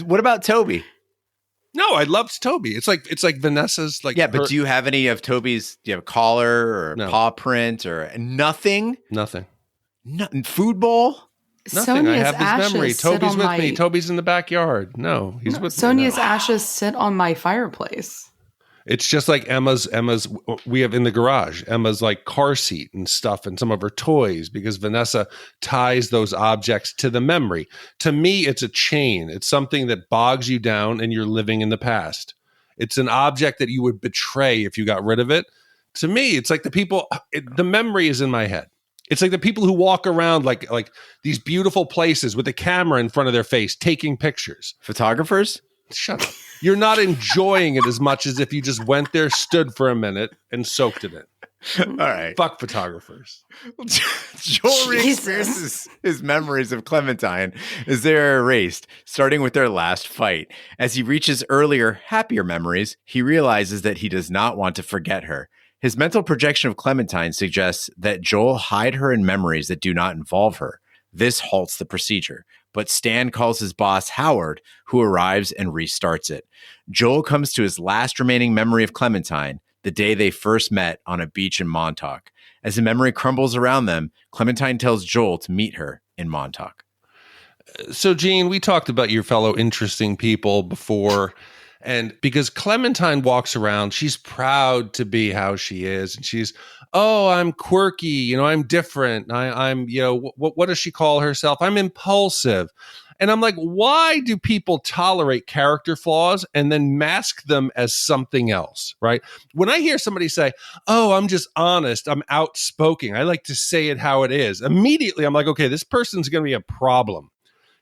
S3: What about Toby?
S1: No, I loved Toby. It's like Vanessa's like.
S3: Yeah, but do you have any of Toby's? Do you have a collar or paw print or nothing?
S1: Nothing.
S3: Nothing. Food bowl?
S1: Nothing.
S4: Sonia's
S1: I have his memory. Toby's with me.
S4: my...
S1: Toby's in the backyard. No, he's with
S4: Sonia's
S1: me.
S4: ashes sit on my fireplace.
S1: It's just like Emma's. We have in the garage Emma's like car seat and stuff, and some of her toys, because Vanessa ties those objects to the memory. To me, it's a chain. It's something that bogs you down, and you're living in the past. It's an object that you would betray if you got rid of it. To me, it's like the people. The memory is in my head. It's like the people who walk around like these beautiful places with a camera in front of their face, taking pictures.
S3: Photographers?
S1: Shut up. You're not enjoying it as much as if you just went there, stood for a minute, and soaked in it.
S3: All right.
S1: Fuck photographers.
S3: Joel re-experiences his memories of Clementine as they're erased, starting with their last fight. As he reaches earlier, happier memories, he realizes that he does not want to forget her. His mental projection of Clementine suggests that Joel hide her in memories that do not involve her. This halts the procedure, but Stan calls his boss, Howard, who arrives and restarts it. Joel comes to his last remaining memory of Clementine, the day they first met on a beach in Montauk. As the memory crumbles around them, Clementine tells Joel to meet her in Montauk.
S1: So, Gene, we talked about your fellow interesting people before. And because Clementine walks around, she's proud to be how she is. And she's, oh, I'm quirky. I'm different. I'm what does she call herself? I'm impulsive. And I'm like, why do people tolerate character flaws and then mask them as something else, right? When I hear somebody say, oh, I'm just honest, I'm outspoken, I like to say it how it is, immediately I'm like, okay, this person's going to be a problem.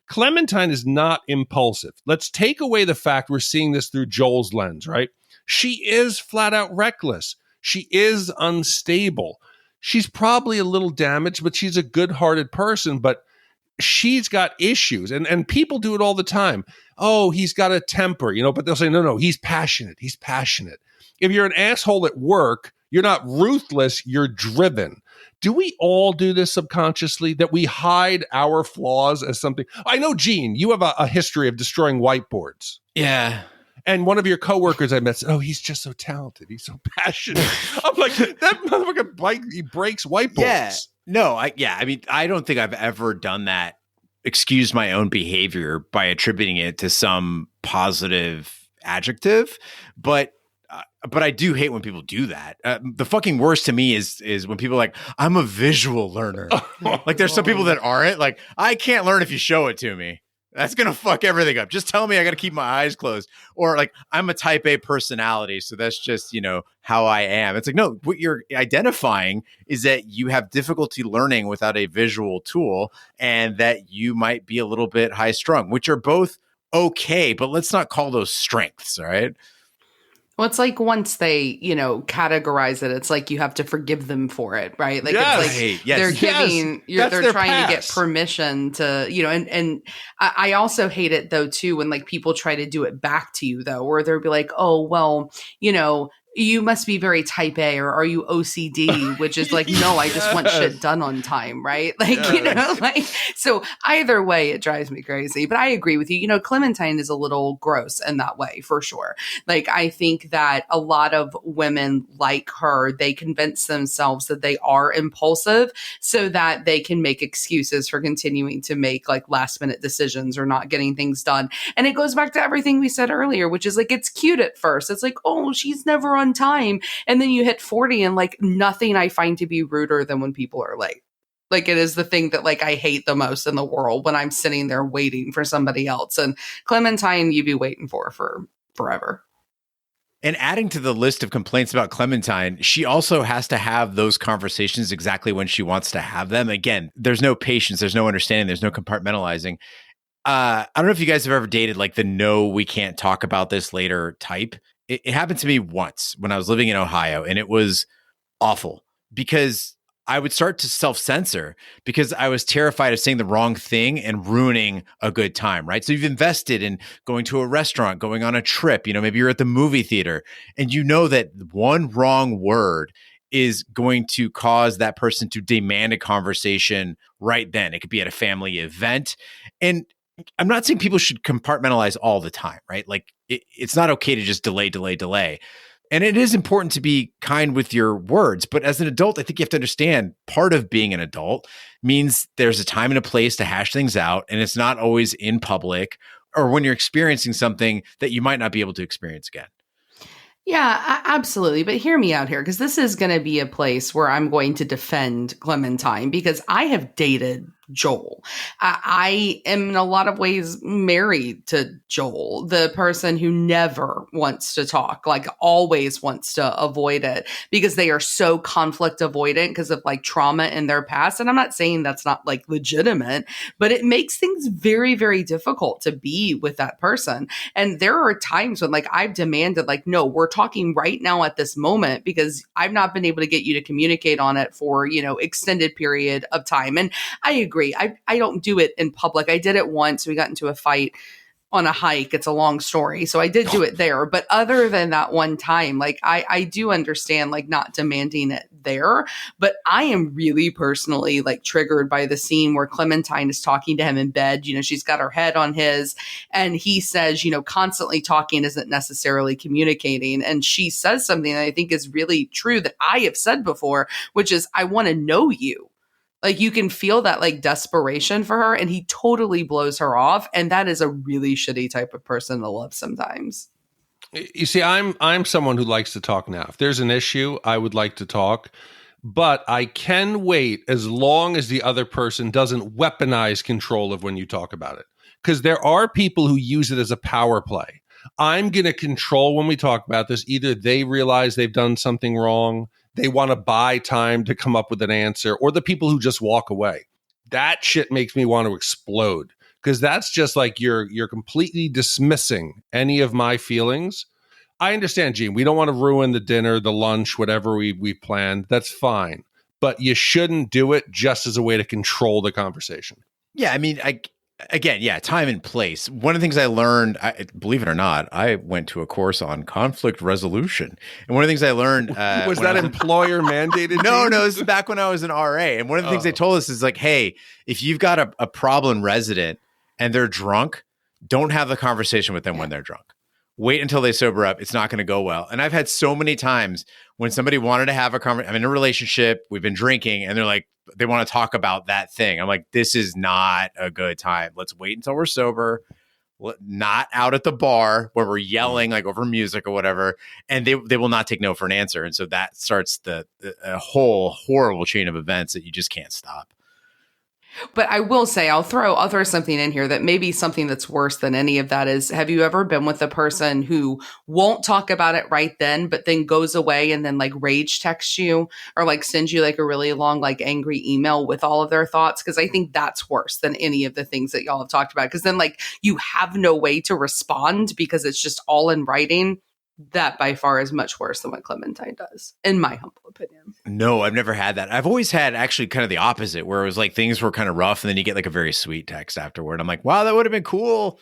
S1: Clementine is not impulsive. Let's take away the fact we're seeing this through Joel's lens, right? She is flat out reckless. She is unstable. She's probably a little damaged, but she's a good-hearted person, but she's got issues. And people do it all the time. Oh, he's got a temper, but they'll say, no, he's passionate. He's passionate. If you're an asshole at work, you're not ruthless, you're driven. Do we all do this subconsciously, that we hide our flaws as something? I know, Gene, you have a history of destroying whiteboards.
S3: Yeah.
S1: And one of your coworkers I met said, oh, he's just so talented. He's so passionate. I'm like, that motherfucker, he breaks whiteboards.
S3: Yeah. No, I mean, I don't think I've ever done that, excuse my own behavior by attributing it to some positive adjective, but I do hate when people do that. The fucking worst to me is when people are like, I'm a visual learner. Like there's some people that aren't. Like, I can't learn if you show it to me. That's going to fuck everything up. Just tell me I got to keep my eyes closed. Or like, I'm a type A personality, so that's just, how I am. It's like, no, what you're identifying is that you have difficulty learning without a visual tool, and that you might be a little bit high strung, which are both okay, but let's not call those strengths, all right?
S4: Well, it's like once they, categorize it, it's like you have to forgive them for it, right? Like it's like they're giving, they're trying to get permission to, and I also hate it though too when like people try to do it back to you though, where they'll be like, oh well, you must be very type A, or are you OCD, which is like, no, I just want shit done on time, right? Like, so either way, it drives me crazy. But I agree with you. Clementine is a little gross in that way, for sure. Like, I think that a lot of women like her, they convince themselves that they are impulsive so that they can make excuses for continuing to make like last minute decisions or not getting things done. And it goes back to everything we said earlier, which is like, it's cute at first. It's like, oh, she's never on time. And then you hit 40 and like nothing I find to be ruder than when people are late. Like, it is the thing that like I hate the most in the world, when I'm sitting there waiting for somebody else. And Clementine, you'd be waiting for forever.
S3: And adding to the list of complaints about Clementine, she also has to have those conversations exactly when she wants to have them. Again, there's no patience, there's no understanding, there's no compartmentalizing. I don't know if you guys have ever dated like the no, we can't talk about this later type. It happened to me once when I was living in Ohio, and it was awful because I would start to self-censor because I was terrified of saying the wrong thing and ruining a good time, right? So you've invested in going to a restaurant, going on a trip, maybe you're at the movie theater, and you know that one wrong word is going to cause that person to demand a conversation right then. It could be at a family event. And I'm not saying people should compartmentalize all the time, right? Like it's not okay to just delay. And it is important to be kind with your words. But as an adult, I think you have to understand part of being an adult means there's a time and a place to hash things out. And it's not always in public or when you're experiencing something that you might not be able to experience again.
S4: Yeah, absolutely. But hear me out here, because this is going to be a place where I'm going to defend Clementine, because I have dated Joel. I am in a lot of ways married to Joel, the person who never wants to talk, like always wants to avoid it because they are so conflict avoidant because of like trauma in their past. And I'm not saying that's not like legitimate, but it makes things very, very difficult to be with that person. And there are times when like I've demanded like, no, we're talking right now at this moment because I've not been able to get you to communicate on it for, extended period of time. And I agree. I don't do it in public. I did it once. We got into a fight on a hike. It's a long story. So I did do it there. But other than that one time, like I do understand like not demanding it there. But I am really personally like triggered by the scene where Clementine is talking to him in bed. She's got her head on his and he says, constantly talking isn't necessarily communicating. And she says something that I think is really true that I have said before, which is, I want to know you. Like you can feel that like desperation for her, and he totally blows her off. And that is a really shitty type of person to love sometimes.
S1: You see, I'm someone who likes to talk now. If there's an issue, I would like to talk, but I can wait as long as the other person doesn't weaponize control of when you talk about it. Because there are people who use it as a power play. I'm going to control when we talk about this. Either they realize they've done something wrong, they want to buy time to come up with an answer, or the people who just walk away. That shit makes me want to explode, because that's just like you're completely dismissing any of my feelings. I understand, Gene, we don't want to ruin the dinner, the lunch, whatever we planned. That's fine. But you shouldn't do it just as a way to control the conversation.
S3: Yeah, I mean, time and place. One of the things I learned, believe it or not, I went to a course on conflict resolution. And one of the things I learned...
S1: was that employer mandated?
S3: No, this is back when I was an RA. And one of the things they told us is like, hey, if you've got a problem resident and they're drunk, don't have the conversation with them when they're drunk. Wait until they sober up. It's not going to go well. And I've had so many times when somebody wanted to have a conversation, I'm in a relationship, we've been drinking, and they're like, they want to talk about that thing. I'm like, this is not a good time. Let's wait until we're sober, not out at the bar where we're yelling like over music or whatever. And they will not take no for an answer. And so that starts a whole horrible chain of events that you just can't stop.
S4: But I will say, I'll throw something in here that may be something that's worse than any of that is, have you ever been with a person who won't talk about it right then, but then goes away and then like rage texts you or like sends you like a really long, like angry email with all of their thoughts? Because I think that's worse than any of the things that y'all have talked about. Because then like you have no way to respond because it's just all in writing. That by far is much worse than what Clementine does, in my humble opinion.
S3: No, I've never had that. I've always had actually kind of the opposite, where it was like things were kind of rough and then you get like a very sweet text afterward. I'm like, wow, that would have been cool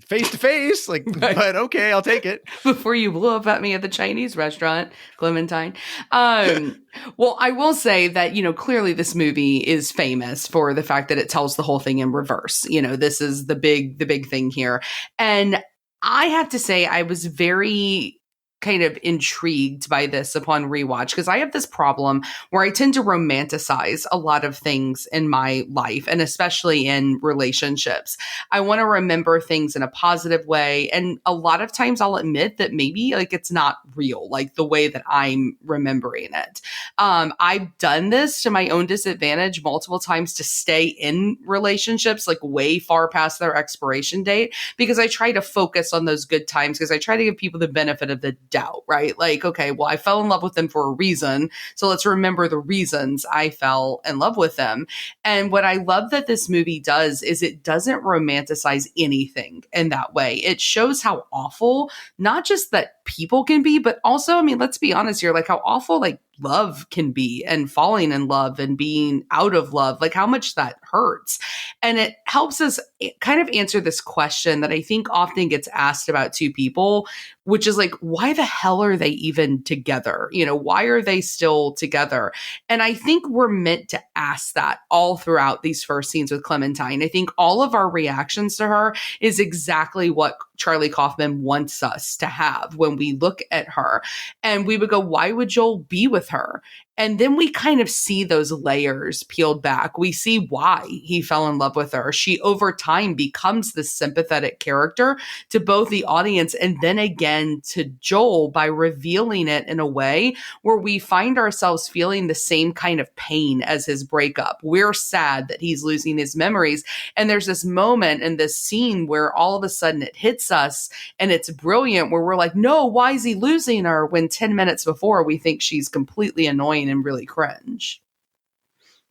S3: face to face, like, but okay, I'll take it.
S4: Before you blew up at me at the Chinese restaurant, Clementine. Well, I will say that, clearly this movie is famous for the fact that it tells the whole thing in reverse. This is the big thing here. And I have to say, I was very kind of intrigued by this upon rewatch, because I have this problem where I tend to romanticize a lot of things in my life, and especially in relationships. I want to remember things in a positive way. And a lot of times I'll admit that maybe like it's not real, like the way that I'm remembering it. I've done this to my own disadvantage multiple times to stay in relationships like way far past their expiration date, because I try to focus on those good times, because I try to give people the benefit of the doubt, right? Like, okay, well, I fell in love with them for a reason, so let's remember the reasons I fell in love with them. And what I love that this movie does is it doesn't romanticize anything in that way. It shows how awful, not just that people can be, but also, I mean, let's be honest here, like how awful like love can be, and falling in love and being out of love, like how much that hurts. And it helps us kind of answer this question that I think often gets asked about two people, which is like, why the hell are they even together? Why are they still together? And I think we're meant to ask that all throughout these first scenes with Clementine. I think all of our reactions to her is exactly what Charlie Kaufman wants us to have when we look at her. And we would go, why would Joel be with her? And then we kind of see those layers peeled back. We see why he fell in love with her. She over time becomes this sympathetic character to both the audience and then again to Joel by revealing it in a way where we find ourselves feeling the same kind of pain as his breakup. We're sad that he's losing his memories. And there's this moment in this scene where all of a sudden it hits us, and it's brilliant, where we're like, no, why is he losing her? When 10 minutes before we think she's completely annoying and really cringe.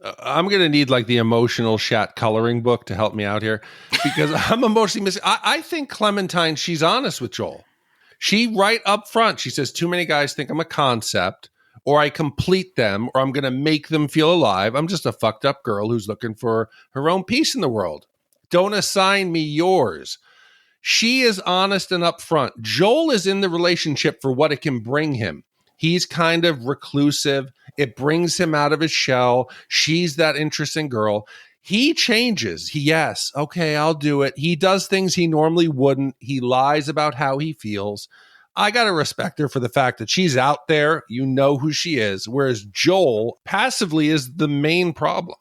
S1: I'm going to need like the emotional Shat coloring book to help me out here, because I'm emotionally missing. I think Clementine, she's honest with Joel. She right up front, she says, too many guys think I'm a concept, or I complete them, or I'm going to make them feel alive. I'm just a fucked up girl who's looking for her own peace in the world. Don't assign me yours. She is honest and upfront. Joel is in the relationship for what it can bring him. He's kind of reclusive. It brings him out of his shell. She's that interesting girl. He changes. Yes, okay, I'll do it. He does things he normally wouldn't. He lies about how he feels. I got to respect her for the fact that she's out there. You know who she is. Whereas Joel passively is the main problem.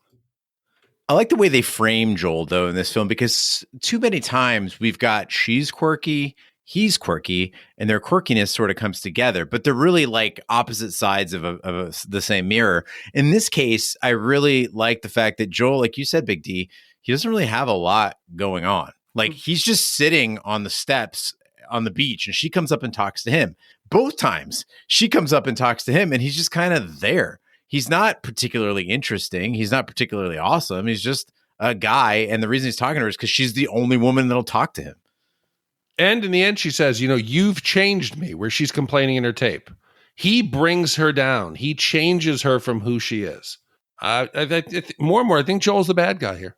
S3: I like the way they frame Joel, though, in this film, because too many times we've got she's quirky, he's quirky, and their quirkiness sort of comes together, but they're really like opposite sides of the same mirror. In this case, I really like the fact that Joel, like you said, Big D, he doesn't really have a lot going on. Like he's just sitting on the steps on the beach, and she comes up and talks to him. Both times she comes up and talks to him, and he's just kind of there. He's not particularly interesting. He's not particularly awesome. He's just a guy. And the reason he's talking to her is because she's the only woman that'll talk to him.
S1: And in the end, she says, you've changed me, where she's complaining in her tape. He brings her down. He changes her from who she is. More and more, I think Joel's the bad guy here.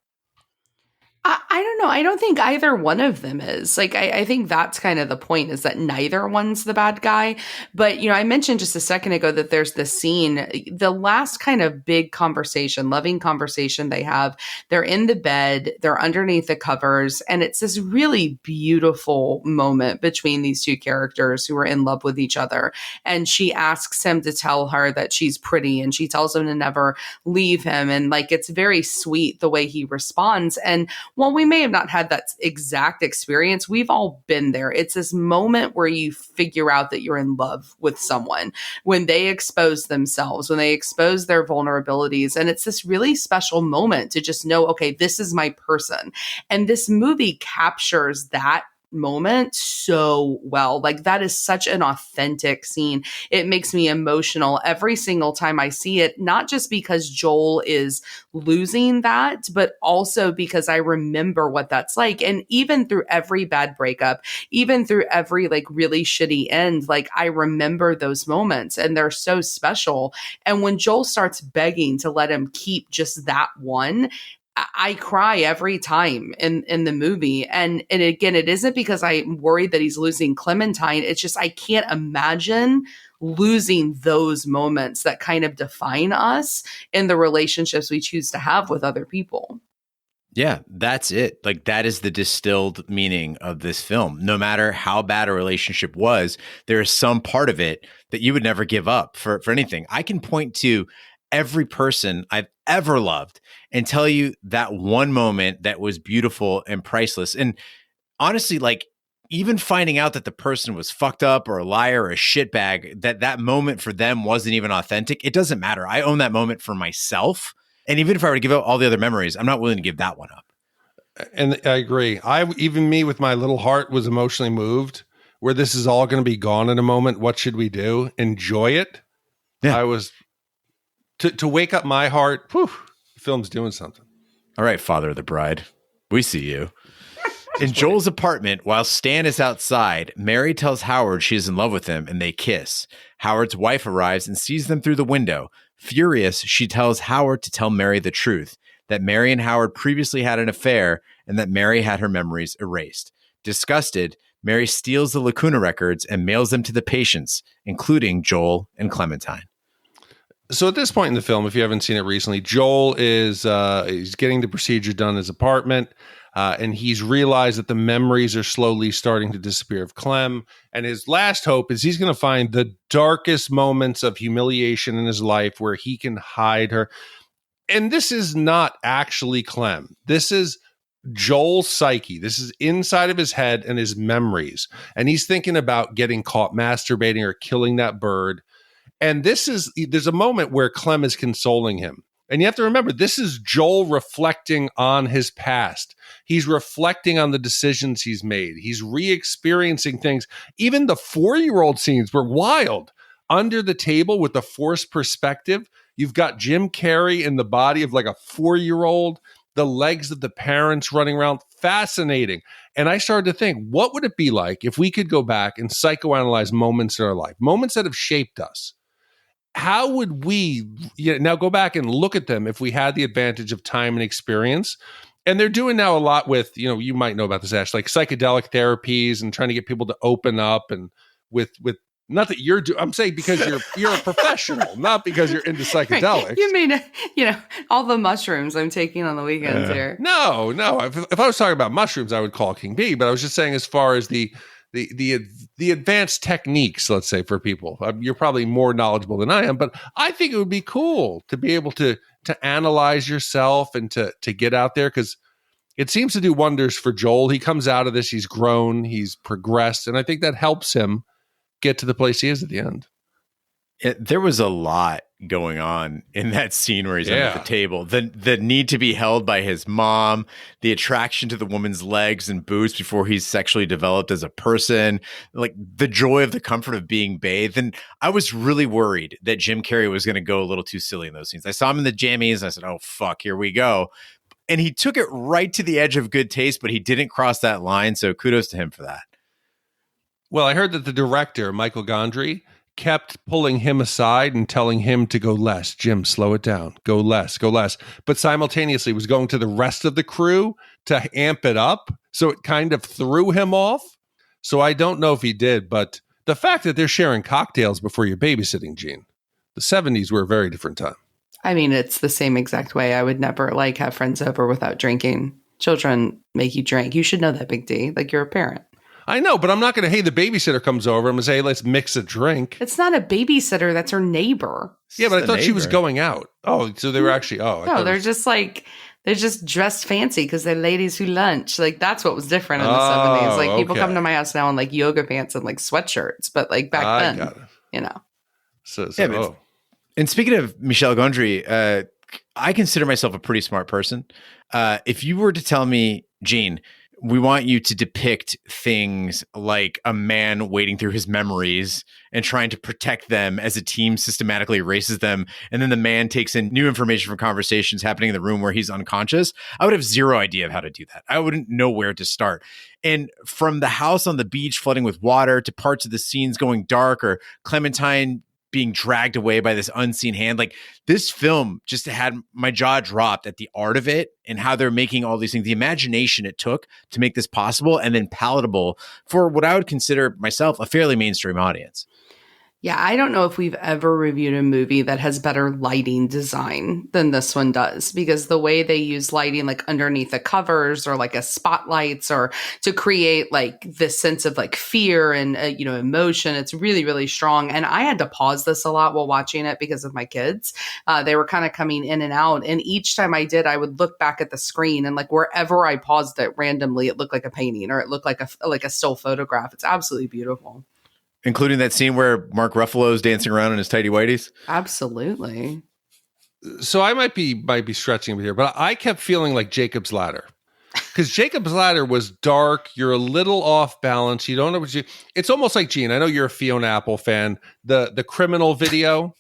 S4: I don't know. I don't think either one of them is. Like, I think that's kind of the point, is that neither one's the bad guy. But, I mentioned just a second ago that there's this scene, the last kind of big conversation, loving conversation they have. They're in the bed, they're underneath the covers, and it's this really beautiful moment between these two characters who are in love with each other. And she asks him to tell her that she's pretty, and she tells him to never leave him. And like, it's very sweet the way he responds. And while we may have not had that exact experience, we've all been there. It's this moment where you figure out that you're in love with someone when they expose themselves, when they expose their vulnerabilities. And it's this really special moment to just know, okay, this is my person. And this movie captures that moment so well. Like, that is such an authentic scene. It makes me emotional every single time I see it, not just because Joel is losing that, but also because I remember what that's like. And even through every bad breakup, even through every like really shitty end, like I remember those moments, and they're so special. And when Joel starts begging to let him keep just that one, I cry every time in the movie. And again, it isn't because I'm worried that he's losing Clementine. It's just I can't imagine losing those moments that kind of define us in the relationships we choose to have with other people.
S3: Yeah, that's it. Like, that is the distilled meaning of this film. No matter how bad a relationship was, there is some part of it that you would never give up for anything. I can point to every person I've ever loved and tell you that one moment that was beautiful and priceless. And honestly, like, even finding out that the person was fucked up or a liar or a shitbag, that moment for them wasn't even authentic, it doesn't matter. I own that moment for myself. And even if I were to give up all the other memories, I'm not willing to give that one up.
S1: And I agree. Even me with my little heart was emotionally moved where this is all going to be gone in a moment. What should we do? Enjoy it. Yeah. I was to wake up my heart. Whew, the film's doing something.
S3: All right, father of the bride, we see you. In Joel's apartment, while Stan is outside, Mary tells Howard she is in love with him and they kiss. Howard's wife arrives and sees them through the window. Furious, she tells Howard to tell Mary the truth, that Mary and Howard previously had an affair and that Mary had her memories erased. Disgusted, Mary steals the Lacuna records and mails them to the patients, including Joel and Clementine.
S1: So at this point in the film, if you haven't seen it recently, Joel is he's getting the procedure done in his apartment. And he's realized that the memories are slowly starting to disappear of Clem. And his last hope is he's going to find the darkest moments of humiliation in his life where he can hide her. And this is not actually Clem. This is Joel's psyche. This is inside of his head and his memories. And he's thinking about getting caught masturbating or killing that bird. And there's a moment where Clem is consoling him. And you have to remember, this is Joel reflecting on his past. He's reflecting on the decisions he's made. He's re-experiencing things. Even the 4-year-old scenes were wild. Under the table with the forced perspective, you've got Jim Carrey in the body of like a 4-year-old, the legs of the parents running around. Fascinating. And I started to think, what would it be like if we could go back and psychoanalyze moments in our life, moments that have shaped us? How would we now go back and look at them if we had the advantage of time and experience? And they're doing now a lot with, you might know about this, Ash, like psychedelic therapies and trying to get people to open up and with not that you're I'm saying because you're a professional, not because you're into psychedelics.
S4: Right. You mean, all the mushrooms I'm taking on the weekends here.
S1: No. If I was talking about mushrooms, I would call King B, but I was just saying as far as the advanced techniques, let's say, for people. You're probably more knowledgeable than I am, but I think it would be cool to be able to analyze yourself and to get out there, because it seems to do wonders for Joel. He comes out of this, he's grown, he's progressed, and I think that helps him get to the place he is at the end.
S3: There was a lot going on in that scene where he's under the table. The need to be held by his mom, the attraction to the woman's legs and boots before he's sexually developed as a person, like the joy of the comfort of being bathed. And I was really worried that Jim Carrey was going to go a little too silly in those scenes. I saw him in the jammies and I said, oh, fuck, here we go. And he took it right to the edge of good taste, but he didn't cross that line. So kudos to him for that.
S1: Well, I heard that the director, Michael Gondry, kept pulling him aside and telling him to go less. Jim, slow it down. Go less. But simultaneously was going to the rest of the crew to amp it up. So it kind of threw him off. So I don't know if he did, but the fact that they're sharing cocktails before you're babysitting, Gene, the 70s were a very different time.
S4: I mean, it's the same exact way. I would never have friends over without drinking. Children make you drink. You should know that, Big D. Like, you're a parent.
S1: I know, but I'm not going to, hey, the babysitter comes over. I'm going to say, hey, let's mix a drink.
S4: It's not a babysitter. That's her neighbor.
S1: Yeah, but I thought she was going out. Oh, so they were actually,
S4: no, they're just dressed fancy because they're ladies who lunch. Like, that's what was different in the 70s. Like, people come to my house now in like yoga pants and like sweatshirts, but like back then,
S3: So, and speaking of Michel Gondry, I consider myself a pretty smart person. If you were to tell me, Gene, we want you to depict things like a man wading through his memories and trying to protect them as a team systematically erases them, and then the man takes in new information from conversations happening in the room where he's unconscious, I would have zero idea of how to do that. I wouldn't know where to start. And from the house on the beach flooding with water to parts of the scenes going dark or Clementine being dragged away by this unseen hand. Like this film just had my jaw dropped at the art of it and how they're making all these things, the imagination it took to make this possible and then palatable for what I would consider myself a fairly mainstream audience.
S4: Yeah, I don't know if we've ever reviewed a movie that has better lighting design than this one does, because the way they use lighting, like underneath the covers or like as spotlights, or to create like this sense of like fear and emotion, it's really, really strong. And I had to pause this a lot while watching it because of my kids. They were kind of coming in and out, and each time I did, I would look back at the screen, and like wherever I paused it randomly, it looked like a painting or it looked like a still photograph. It's absolutely beautiful.
S3: Including that scene where Mark Ruffalo's dancing around in his tighty whities.
S4: Absolutely.
S1: So I might be stretching here, but I kept feeling like Jacob's Ladder, because Jacob's Ladder was dark. You're a little off balance. You don't know it's almost like, Gene, I know you're a Fiona Apple fan. The Criminal video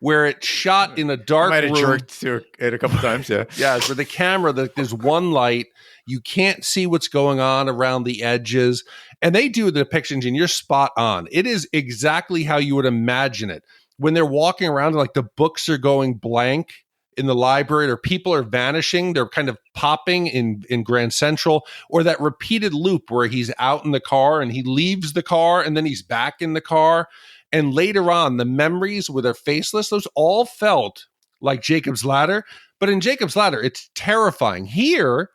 S1: where it's shot in a dark room.
S3: Might have jerked to it a couple times. Yeah.
S1: Yeah. Where the camera, there's one light. You can't see what's going on around the edges. And they do the depiction, Gene. You're spot on. It is exactly how you would imagine it. When they're walking around, like the books are going blank in the library, or people are vanishing, they're kind of popping in Grand Central, or that repeated loop where he's out in the car and he leaves the car and then he's back in the car. And later on, the memories where they're faceless, those all felt like Jacob's Ladder. But in Jacob's Ladder, it's terrifying. Here,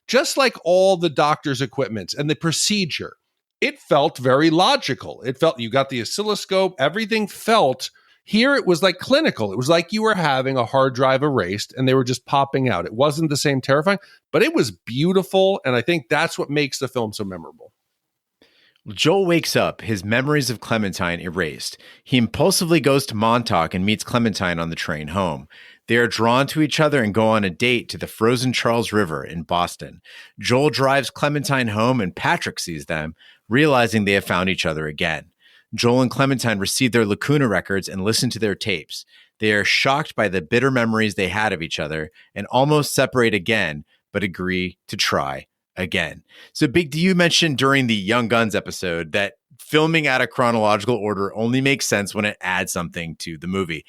S1: just like all the doctor's equipment and the procedure, it felt very logical. It felt, you got the oscilloscope, everything felt, here it was like clinical. It was like you were having a hard drive erased and they were just popping out. It wasn't the same terrifying, but it was beautiful. And I think that's what makes the film so memorable.
S3: Joel wakes up, his memories of Clementine erased. He impulsively goes to Montauk and meets Clementine on the train home. They are drawn to each other and go on a date to the frozen Charles River in Boston. Joel drives Clementine home and Patrick sees them, realizing they have found each other again. Joel and Clementine receive their Lacuna records and listen to their tapes. They are shocked by the bitter memories they had of each other and almost separate again, but agree to try again. So, Big D, you mentioned during the Young Guns episode that filming out of chronological order only makes sense when it adds something to the movie.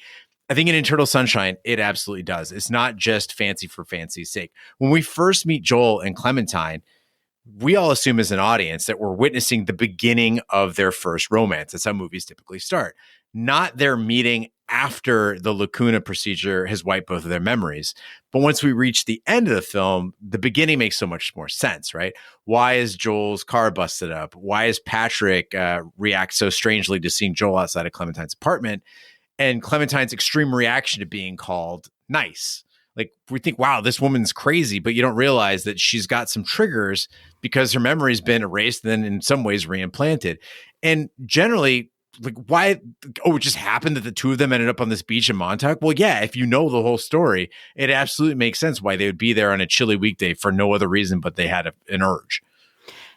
S3: I think in Eternal Sunshine, it absolutely does. It's not just fancy for fancy's sake. When we first meet Joel and Clementine, we all assume as an audience that we're witnessing the beginning of their first romance. That's how movies typically start. Not their meeting after the Lacuna procedure has wiped both of their memories. But once we reach the end of the film, the beginning makes so much more sense, right? Why is Joel's car busted up? Why is Patrick react so strangely to seeing Joel outside of Clementine's apartment? And Clementine's extreme reaction to being called nice. Like, we think, wow, this woman's crazy, but you don't realize that she's got some triggers because her memory's been erased and then in some ways reimplanted. And generally, like, why? Oh, it just happened that the two of them ended up on this beach in Montauk. Well, yeah, if you know the whole story, it absolutely makes sense why they would be there on a chilly weekday for no other reason but they had an urge.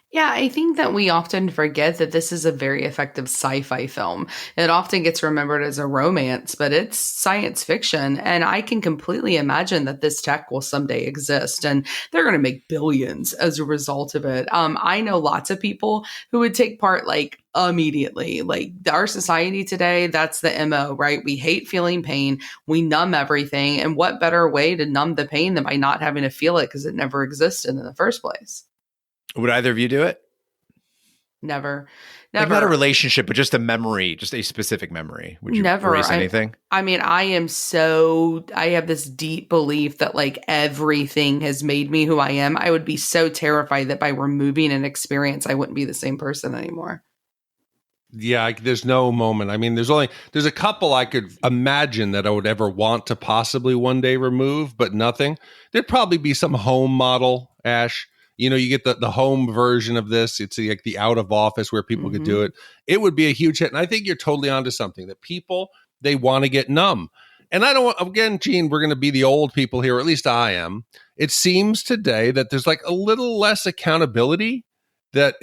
S4: Yeah, I think that we often forget that this is a very effective sci-fi film. It often gets remembered as a romance, but it's science fiction. And I can completely imagine that this tech will someday exist and they're going to make billions as a result of it. I know lots of people who would take part like immediately. Like our society today, that's the MO, right? We hate feeling pain. We numb everything. And what better way to numb the pain than by not having to feel it because it never existed in the first place?
S3: Would either of you do it?
S4: Never.
S3: Like not a relationship, but just a memory, just a specific memory. Would you erase anything?
S4: I mean, I have this deep belief that like everything has made me who I am. I would be so terrified that by removing an experience, I wouldn't be the same person anymore.
S1: Yeah, there's no moment. I mean, there's a couple I could imagine that I would ever want to possibly one day remove, but nothing. There'd probably be some home model, Ash. You know, you get the home version of this. It's like the out of office where people could do it. It would be a huge hit. And I think you're totally onto something, that people, they want to get numb. And I don't want, again, Gene, we're going to be the old people here, or at least I am. It seems today that there's like a little less accountability, that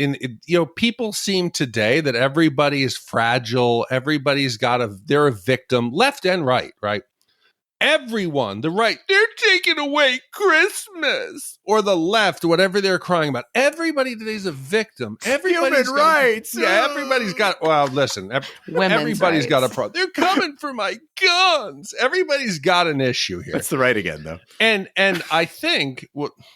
S1: people seem today that everybody is fragile. Everybody's they're a victim, left and right, right? Everyone, the right, they're taking away Christmas, or the left, whatever they're crying about. Everybody today's a victim. Everybody's
S3: Human rights.
S1: Everybody's got. Well, listen, everybody's got a problem. They're coming for my guns. Everybody's got an issue here.
S3: That's the right again, though.
S1: And I think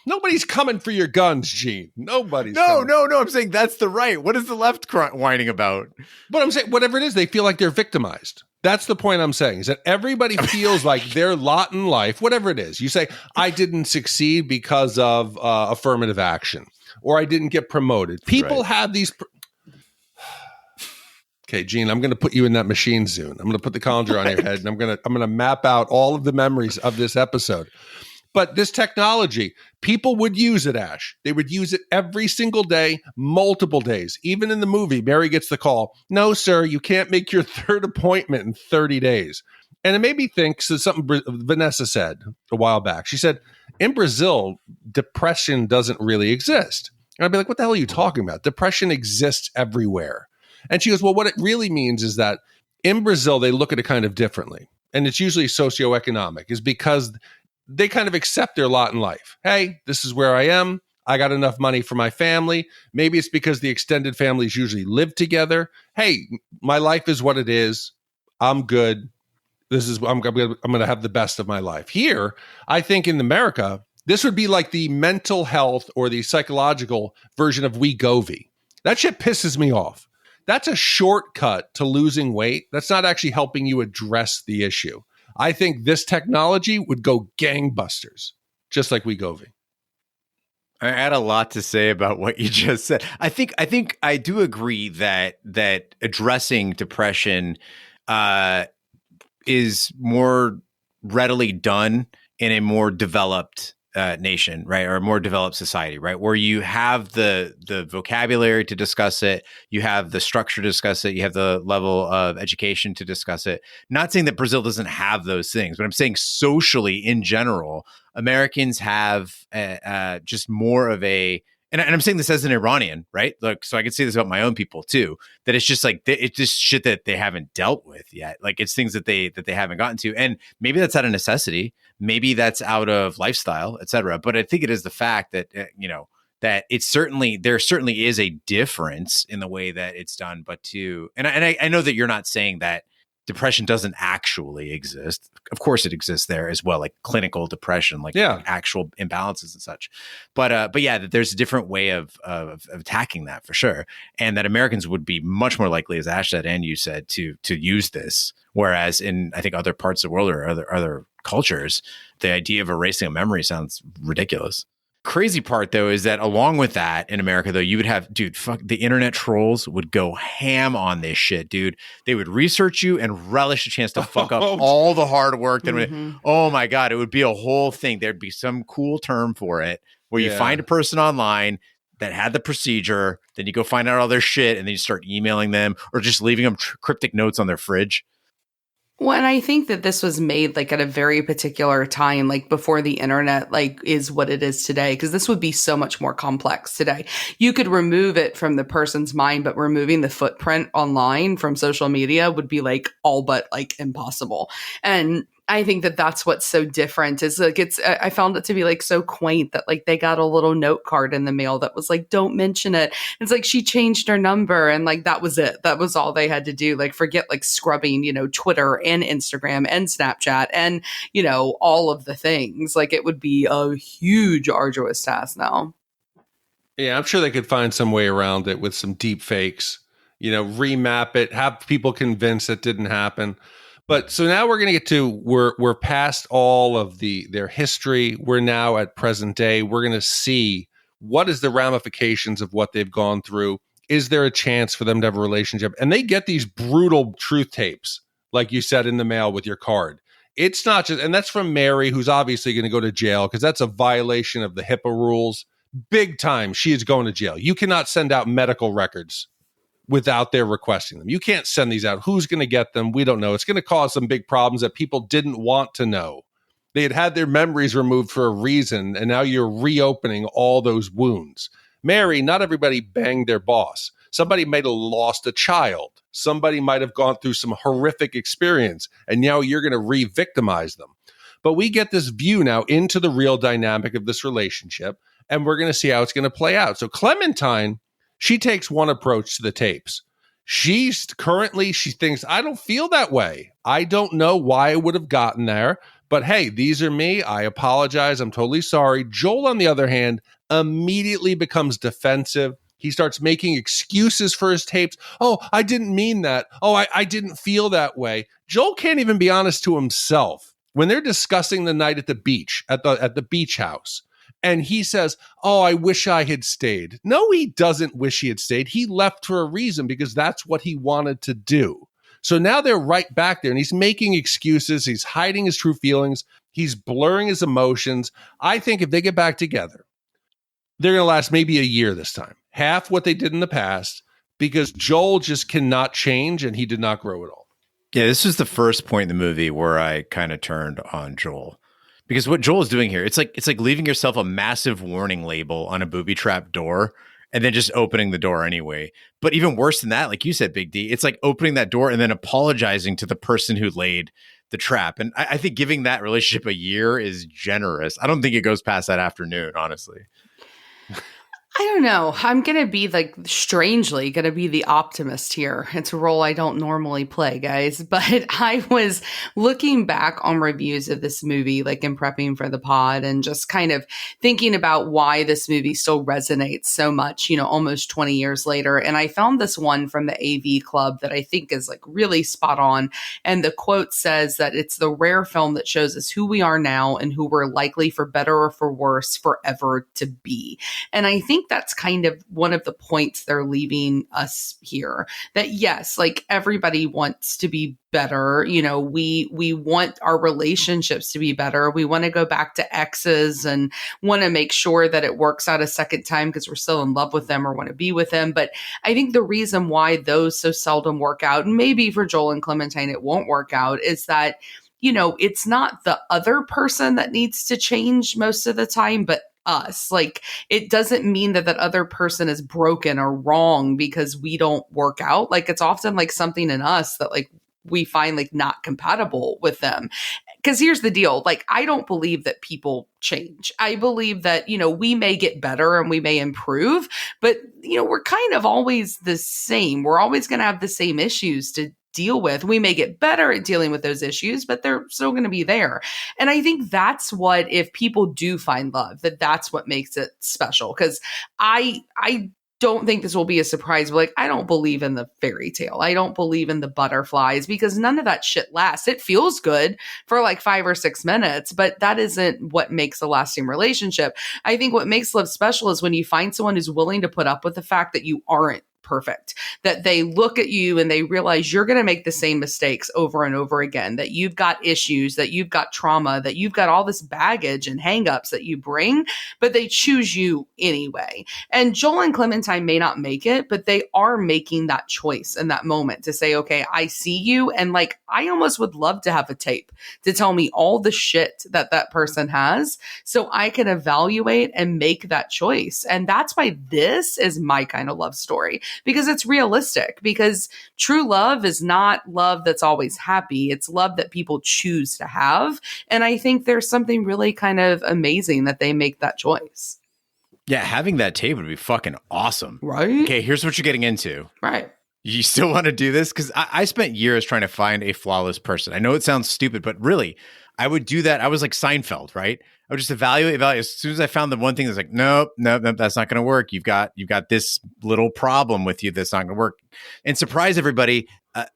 S1: nobody's coming for your guns, Gene. Nobody's.
S3: No. I'm saying that's the right. What is the left whining about?
S1: But I'm saying whatever it is, they feel like they're victimized. That's the point I'm saying, is that everybody feels like their lot in life, whatever it is. You say, I didn't succeed because of affirmative action, or I didn't get promoted. People have these. Okay, Gene, I'm going to put you in that machine soon. I'm going to put the colander on your head, and I'm going to map out all of the memories of this episode. But this technology, people would use it, Ash. They would use it every single day, multiple days. Even in the movie, Mary gets the call, no, sir, you can't make your third appointment in 30 days. And it made me think, so something Vanessa said a while back. She said, in Brazil, depression doesn't really exist. And I'd be like, what the hell are you talking about? Depression exists everywhere. And she goes, well, what it really means is that in Brazil, they look at it kind of differently. And it's usually socioeconomic, is because they kind of accept their lot in life. Hey, this is where I am. I got enough money for my family. Maybe it's because the extended families usually live together. Hey, my life is what it is. I'm good. I'm going to have the best of my life. Here, I think in America, this would be like the mental health or the psychological version of Wegovy. That shit pisses me off. That's a shortcut to losing weight. That's not actually helping you address the issue. I think this technology would go gangbusters, just like Wegovy.
S3: I had a lot to say about what you just said. I think I do agree that addressing depression is more readily done in a more developed nation, right, or a more developed society, right, where you have the vocabulary to discuss it, you have the structure to discuss it, you have the level of education to discuss it. Not saying that Brazil doesn't have those things, but I'm saying socially in general, Americans have just more of a, and I'm saying this as an Iranian, right? Like, so I can say this about my own people too, that it's just like, it's just shit that they haven't dealt with yet. Like, it's things that they haven't gotten to. And maybe that's out of necessity. Maybe that's out of lifestyle, et cetera. But I think it is the fact that, that there certainly is a difference in the way that it's done. But I know that you're not saying that depression doesn't actually exist. Of course it exists there as well, like clinical depression, like actual imbalances and such. But yeah, that there's a different way of attacking that for sure. And that Americans would be much more likely, as Ash said and you said, to use this. Whereas in, I think, other parts of the world or other cultures, the idea of erasing a memory sounds ridiculous. Crazy part, though, is that along with that in America, though, you would have, the internet trolls would go ham on this shit, dude. They would research you and relish a chance to fuck up all the hard work. Oh my God, it would be a whole thing. There'd be some cool term for it where you find a person online that had the procedure, then you go find out all their shit, and then you start emailing them or just leaving them cryptic notes on their fridge.
S4: Well, and I think that this was made like at a very particular time, like before the internet, like is what it is today, because this would be so much more complex today. You could remove it from the person's mind, but removing the footprint online from social media would be like all but like impossible. And I think that that's what's so different is like I found it to be like so quaint that like they got a little note card in the mail that was like, don't mention it. It's like she changed her number and like that was it. That was all they had to do. Like forget like scrubbing, Twitter and Instagram and Snapchat and, all of the things. Like it would be a huge arduous task now.
S1: Yeah, I'm sure they could find some way around it with some deep fakes, remap it, have people convinced it didn't happen. But so now we're going to get to, we're past all of their history. We're now at present day. We're going to see what is the ramifications of what they've gone through. Is there a chance for them to have a relationship? And they get these brutal truth tapes, like you said, in the mail with your card. It's not just, and that's from Mary, who's obviously going to go to jail because that's a violation of the HIPAA rules. Big time. She is going to jail. You cannot send out medical records without their requesting them. You can't send these out. Who's going to get them? We don't know. It's going to cause some big problems that people didn't want to know. They had their memories removed for a reason, and now you're reopening all those wounds. Mary, not everybody banged their boss. Somebody might have lost a child. Somebody might have gone through some horrific experience, and now you're going to re-victimize them. But we get this view now into the real dynamic of this relationship, and we're going to see how it's going to play out. So Clementine, she takes one approach to the tapes. She thinks, I don't feel that way. I don't know why I would have gotten there, but hey, these are me. I apologize. I'm totally sorry. Joel, on the other hand, immediately becomes defensive. He starts making excuses for his tapes. Oh, I didn't mean that. Oh, I didn't feel that way. Joel can't even be honest to himself when they're discussing the night at the beach, at the beach house. And he says, oh, I wish I had stayed. No, he doesn't wish he had stayed. He left for a reason because that's what he wanted to do. So now they're right back there and he's making excuses. He's hiding his true feelings. He's blurring his emotions. I think if they get back together, they're going to last maybe a year this time. Half what they did in the past, because Joel just cannot change and he did not grow at all.
S3: Yeah, this was the first point in the movie where I kind of turned on Joel. Because what Joel is doing here, it's like leaving yourself a massive warning label on a booby trap door and then just opening the door anyway. But even worse than that, like you said, Big D, it's like opening that door and then apologizing to the person who laid the trap. And I think giving that relationship a year is generous. I don't think it goes past that afternoon, honestly.
S4: I don't know. I'm going to be strangely going to be the optimist here. It's a role I don't normally play, guys. But I was looking back on reviews of this movie, in prepping for the pod and just kind of thinking about why this movie still resonates so much, almost 20 years later. And I found this one from the AV Club that I think is really spot on. And the quote says that it's the rare film that shows us who we are now and who we're likely, for better or for worse, forever to be. And I think that's kind of one of the points they're leaving us here, that yes, everybody wants to be better. We want our relationships to be better. We want to go back to exes and want to make sure that it works out a second time because we're still in love with them or want to be with them. But I think the reason why those so seldom work out, and maybe for Joel and Clementine it won't work out, is that it's not the other person that needs to change most of the time, but us. It doesn't mean that other person is broken or wrong because we don't work out. It's often something in us that we find not compatible with them. Because here's the deal. I don't believe that people change. I believe that, we may get better and we may improve, but, we're kind of always the same. We're always going to have the same issues to deal with. We may get better at dealing with those issues, but they're still going to be there. And I think that's what, if people do find love, that's what makes it special. Because I don't think this will be a surprise, but I don't believe in the fairy tale. I don't believe in the butterflies because none of that shit lasts. It feels good for 5 or 6 minutes, but that isn't what makes a lasting relationship. I think what makes love special is when you find someone who's willing to put up with the fact that you aren't perfect, that they look at you and they realize you're going to make the same mistakes over and over again, that you've got issues, that you've got trauma, that you've got all this baggage and hangups that you bring, but they choose you anyway. And Joel and Clementine may not make it, but they are making that choice in that moment to say, okay, I see you. And I almost would love to have a tape to tell me all the shit that person has so I can evaluate and make that choice. And that's why this is my kind of love story. Because it's realistic, because true love is not love that's always happy. It's love that people choose to have. And I think there's something really kind of amazing that they make that choice.
S3: Yeah, having that tape would be fucking awesome.
S4: Right?
S3: Okay, here's what you're getting into.
S4: Right.
S3: You still want to do this? Because I spent years trying to find a flawless person. I know it sounds stupid, but really, I would do that. I was like Seinfeld, right? I would just evaluate. As soon as I found the one thing that's nope, that's not going to work. You've got this little problem with you that's not going to work. And surprise everybody,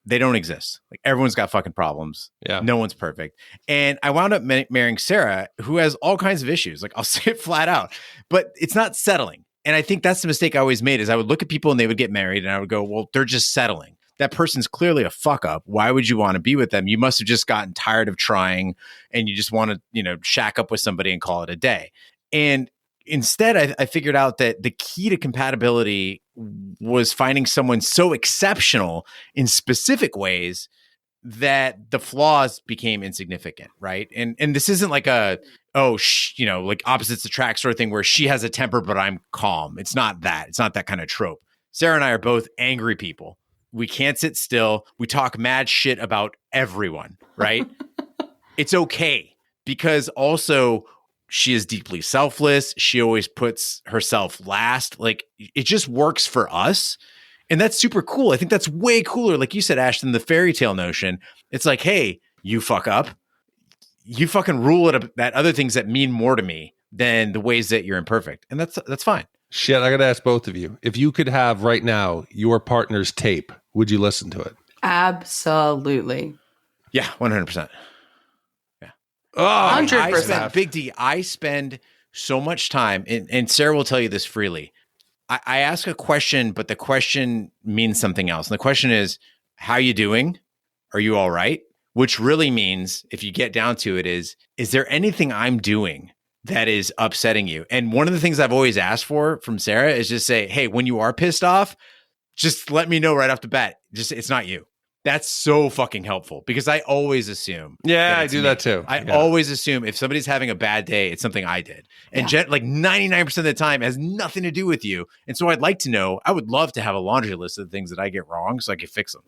S3: they don't exist. Everyone's got fucking problems.
S1: Yeah.
S3: No one's perfect. And I wound up marrying Sarah, who has all kinds of issues. I'll say it flat out, but it's not settling. And I think that's the mistake I always made, is I would look at people and they would get married and I would go, well, they're just settling. That person's clearly a fuck up. Why would you want to be with them? You must have just gotten tired of trying and you just want to, shack up with somebody and call it a day. And instead, I figured out that the key to compatibility was finding someone so exceptional in specific ways that the flaws became insignificant, right? And this isn't like opposites attract sort of thing where she has a temper, but I'm calm. It's not that. It's not that kind of trope. Sarah and I are both angry people. We can't sit still. We talk mad shit about everyone, right? It's okay because also she is deeply selfless. She always puts herself last. Like, it just works for us. And that's super cool. I think that's way cooler, like you said, Ash, than the fairy tale notion. It's like, hey, you fuck up. You fucking rule it at other things that mean more to me than the ways that you're imperfect. And that's fine.
S1: Shit, I got to ask both of you. If you could have right now your partner's tape, would you listen to it?
S4: Absolutely.
S3: Yeah, 100%. Yeah.
S1: Oh,
S4: 100%.
S3: Big D, I spend so much time, and Sarah will tell you this freely. I ask a question, but the question means something else. And the question is, how you doing? Are you all right? Which really means, if you get down to it, is there anything I'm doing that is upsetting you? And one of the things I've always asked for from Sarah is just say, hey, when you are pissed off, just let me know right off the bat. Just, it's not you. That's so fucking helpful, because I always assume.
S1: Yeah, I do
S3: me.
S1: that too.
S3: I always assume if somebody's having a bad day, it's something I did. And like 99% of the time, it has nothing to do with you. And so I'd like to know, I would love to have a laundry list of the things that I get wrong so I can fix them.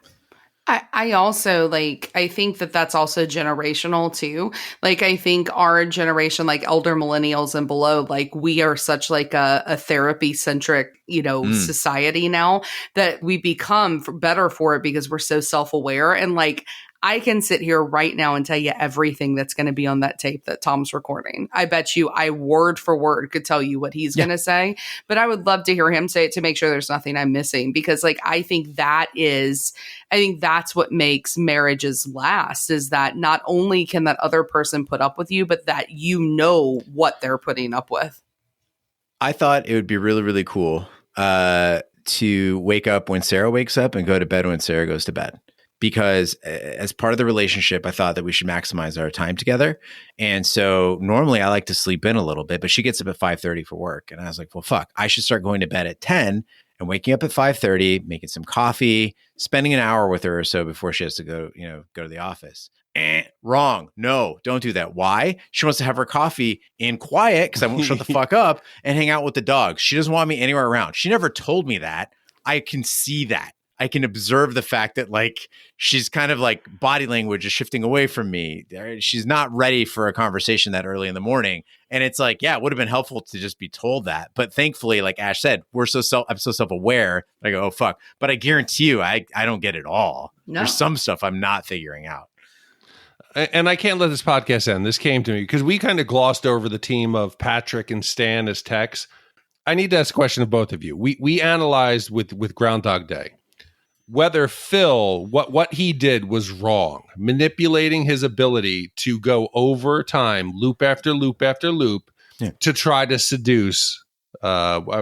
S4: I also I think that that's also generational too. Like, I think our generation, like elder millennials and below, like we are such like a therapy centric, society now that we become better for it because we're so self-aware. And like, I can sit here right now and tell you everything that's going to be on that tape that Tom's recording. I bet you I word for word could tell you what he's going to say, but I would love to hear him say it to make sure there's nothing I'm missing, because like, I think that's what makes marriages last, is that not only can that other person put up with you, but that you know what they're putting up with.
S3: I thought it would be really, really cool to wake up when Sarah wakes up and go to bed when Sarah goes to bed. Because as part of the relationship, I thought that we should maximize our time together. And so normally I like to sleep in a little bit, but she gets up at 5:30 for work. And I was like, well, fuck, I should start going to bed at 10 and waking up at 5:30, making some coffee, spending an hour with her or so before she has to go to the office. Wrong. No, don't do that. Why? She wants to have her coffee in quiet because I won't shut the fuck up and hang out with the dogs. She doesn't want me anywhere around. She never told me that. I can see that. I can observe the fact that like she's kind of like body language is shifting away from me. She's not ready for a conversation that early in the morning. And it's like, yeah, it would have been helpful to just be told that. But thankfully, like Ash said, I'm so self-aware. I go, oh, fuck. But I guarantee you, I don't get it all. No. There's some stuff I'm not figuring out.
S1: And I can't let this podcast end. This came to me because we kind of glossed over the team of Patrick and Stan as techs. I need to ask a question of both of you. We analyzed with Groundhog Day whether Phil, what he did was wrong, manipulating his ability to go over time, loop after loop after loop, to try to seduce, I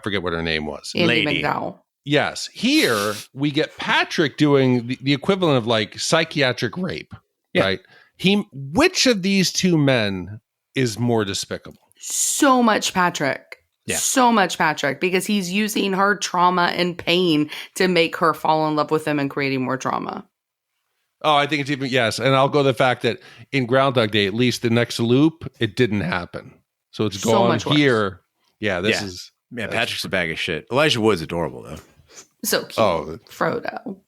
S1: forget what her name was.
S4: Andy McDowell.
S1: Yes. Here, we get Patrick doing the equivalent of like psychiatric rape, right? Which of these two men is more despicable?
S4: So much Patrick. Yeah. So much Patrick, because he's using her trauma and pain to make her fall in love with him and creating more trauma.
S1: Oh, I think it's even, yes. And I'll go the fact that in Groundhog Day, at least the next loop, it didn't happen. So it's gone here. Yeah, this is.
S3: Yeah, Patrick's a bag of shit. Elijah Wood's adorable, though.
S4: So cute. Oh, Frodo.
S3: All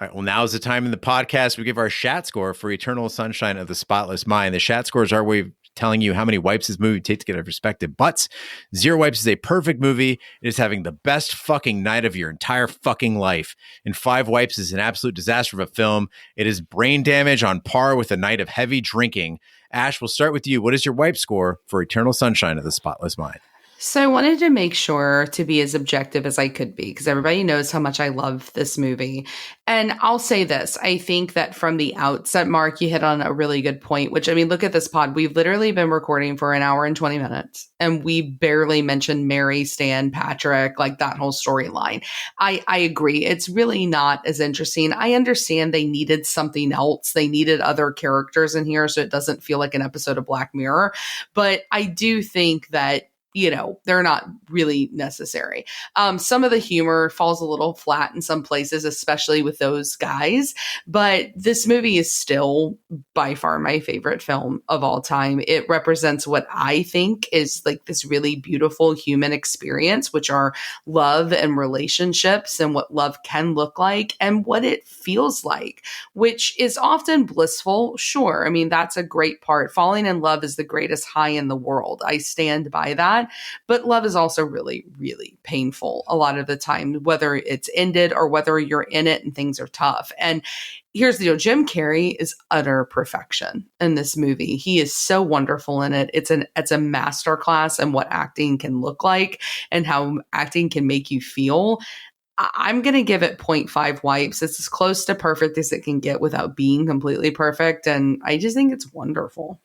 S3: right, well, now is the time in the podcast we give our Shat score for Eternal Sunshine of the Spotless Mind. The Shat score is our way of telling you how many wipes this movie takes to get our respective butts. 0 wipes is a perfect movie. It is having the best fucking night of your entire fucking life. And 5 wipes is an absolute disaster of a film. It is brain damage on par with a night of heavy drinking. Ash, we'll start with you. What is your wipe score for Eternal Sunshine of the Spotless Mind?
S4: So I wanted to make sure to be as objective as I could be, because everybody knows how much I love this movie. And I'll say this. I think that from the outset, Mark, you hit on a really good point, which, I mean, look at this pod. We've literally been recording for an hour and 20 minutes, and we barely mentioned Mary, Stan, Patrick, like that whole storyline. I agree. It's really not as interesting. I understand they needed something else. They needed other characters in here so it doesn't feel like an episode of Black Mirror. But I do think that, they're not really necessary. Some of the humor falls a little flat in some places, especially with those guys. But this movie is still by far my favorite film of all time. It represents what I think is like this really beautiful human experience, which are love and relationships and what love can look like and what it feels like, which is often blissful. Sure. I mean, that's a great part. Falling in love is the greatest high in the world. I stand by that. But love is also really, really painful a lot of the time, whether it's ended or whether you're in it and things are tough. And here's the deal. Jim Carrey is utter perfection in this movie. He is so wonderful in it. It's a masterclass in what acting can look like and how acting can make you feel. I'm going to give it 0.5 wipes. It's as close to perfect as it can get without being completely perfect. And I just think it's wonderful.